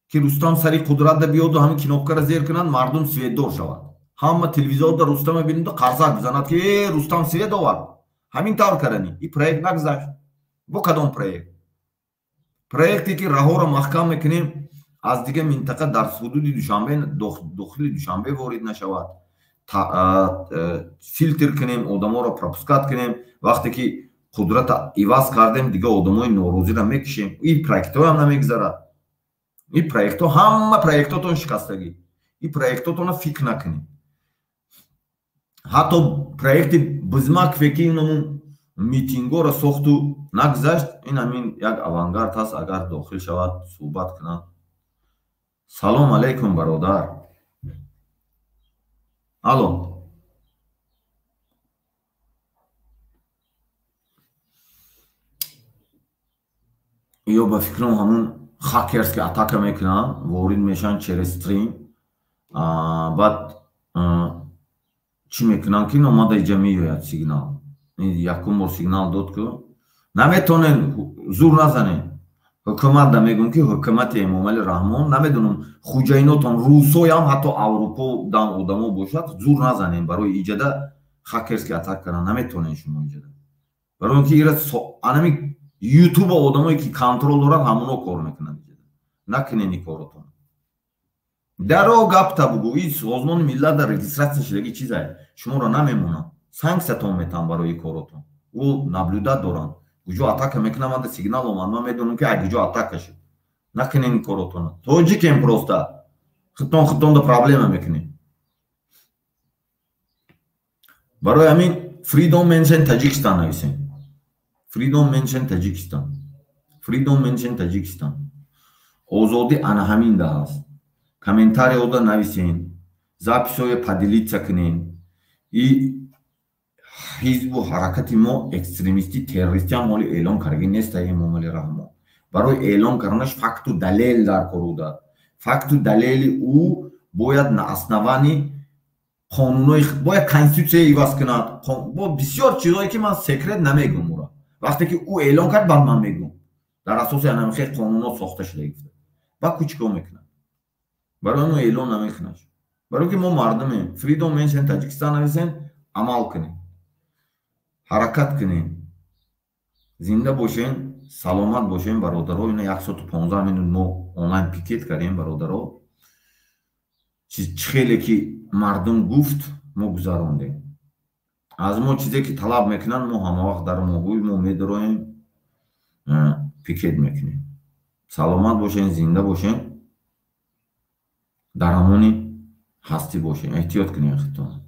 ки рустам сари қудрата биёду ҳамин кнопкаро зер кунанд мардум светдор шавад ҳама телевизорда рустама биненду қарсак бизанад ки рустам свет овард ҳамин тавр кардани и проект нагзашт бо кадом проекте ки раҳоро маҳкам мекунем аз дига минтақа дар ҳудуди душанбе дохили душанбе ворид нашавад филтр кунем одаморо пропускат кунем вақте ки қудрата иваз кардем дига одамои норозиро мекишем и проектҳоам намегзарад и проектҳо ҳама проектҳотон шикастагӣ и проектҳотонро фикр накунем ҳатто проекти бизмакфе ки инамун митингоро сохту нагзашт ин ҳамин як авангард ҳаст агар дохил шавад суҳбат кунад салом алейкум бародар алло ё ба фикрам ҳамун хакерс ки атака мекунанд ворид мешаванд через стрим баъд чӣ мекунанд ки номада иҷа меёяд сигнал якум бор сигнал дод ку наметонен зур назанем ҳукуматда мегӯм ки ҳукумати эмомали раҳмон намедонам хуҷайнотон русоям ҳатто аврупо дам одамо бошад зур назанем барои иҷада хакерс ки атак карданд наметонен шумо иҷада барои ки ира анами ютуба одамое ки контрол дорад ҳамуно кор мекунанд накунен и коротон даро гапта бугӯ и созмони миллатда регистратсия шидаги чизае шуморо намемонанд санксиятон метаҳам барои коротон ӯ наблюдат доранд куҷо атака мекунам анда сигнал омад ман медонам ки ай куҷо атака шуд накунен ин коротона тоҷикем просто худтонда проблема мекунем барои ҳамин freedom mention Tajikistan нависем freedom mention Tajikistan озодӣ ана ҳаминда ҳаст комментарияда нависен записҳое поделиться кунем и ҳизбу ҳаракати мо экстремистӣ террористӣ ҳамоли эълон кардаги неста эмомали раҳмон барои эълон карданаш факту далел даркор буда факту далели ӯ бояд на основани қонунои бояд конститутсия иваз кунад бо бисёр чизое ки ман секрет намегӯм ура وقتی که او اعلان کرد بعد من میگم در اساس انمیخی قانونات ساخته شده گفته با چیکار میکنن برای اون اعلان نمیکنه برای که ما مردم فریدم منشن تاجیکستان هستن عمل کنیم حرکت کنیم زنده باشین سلامت باشین برادرها اینا 115 minut ما آنلاین پیکت کردیم برادرها چه خیلی که مردم گفت ما گذراندیم از ما چیزی که طلب میکنن ما همه وقت در ماهوی ما میدرویم پیکت میکنیم سلامت باشین زنده باشین در امانی هستی باشین احتیاط کنین خودتون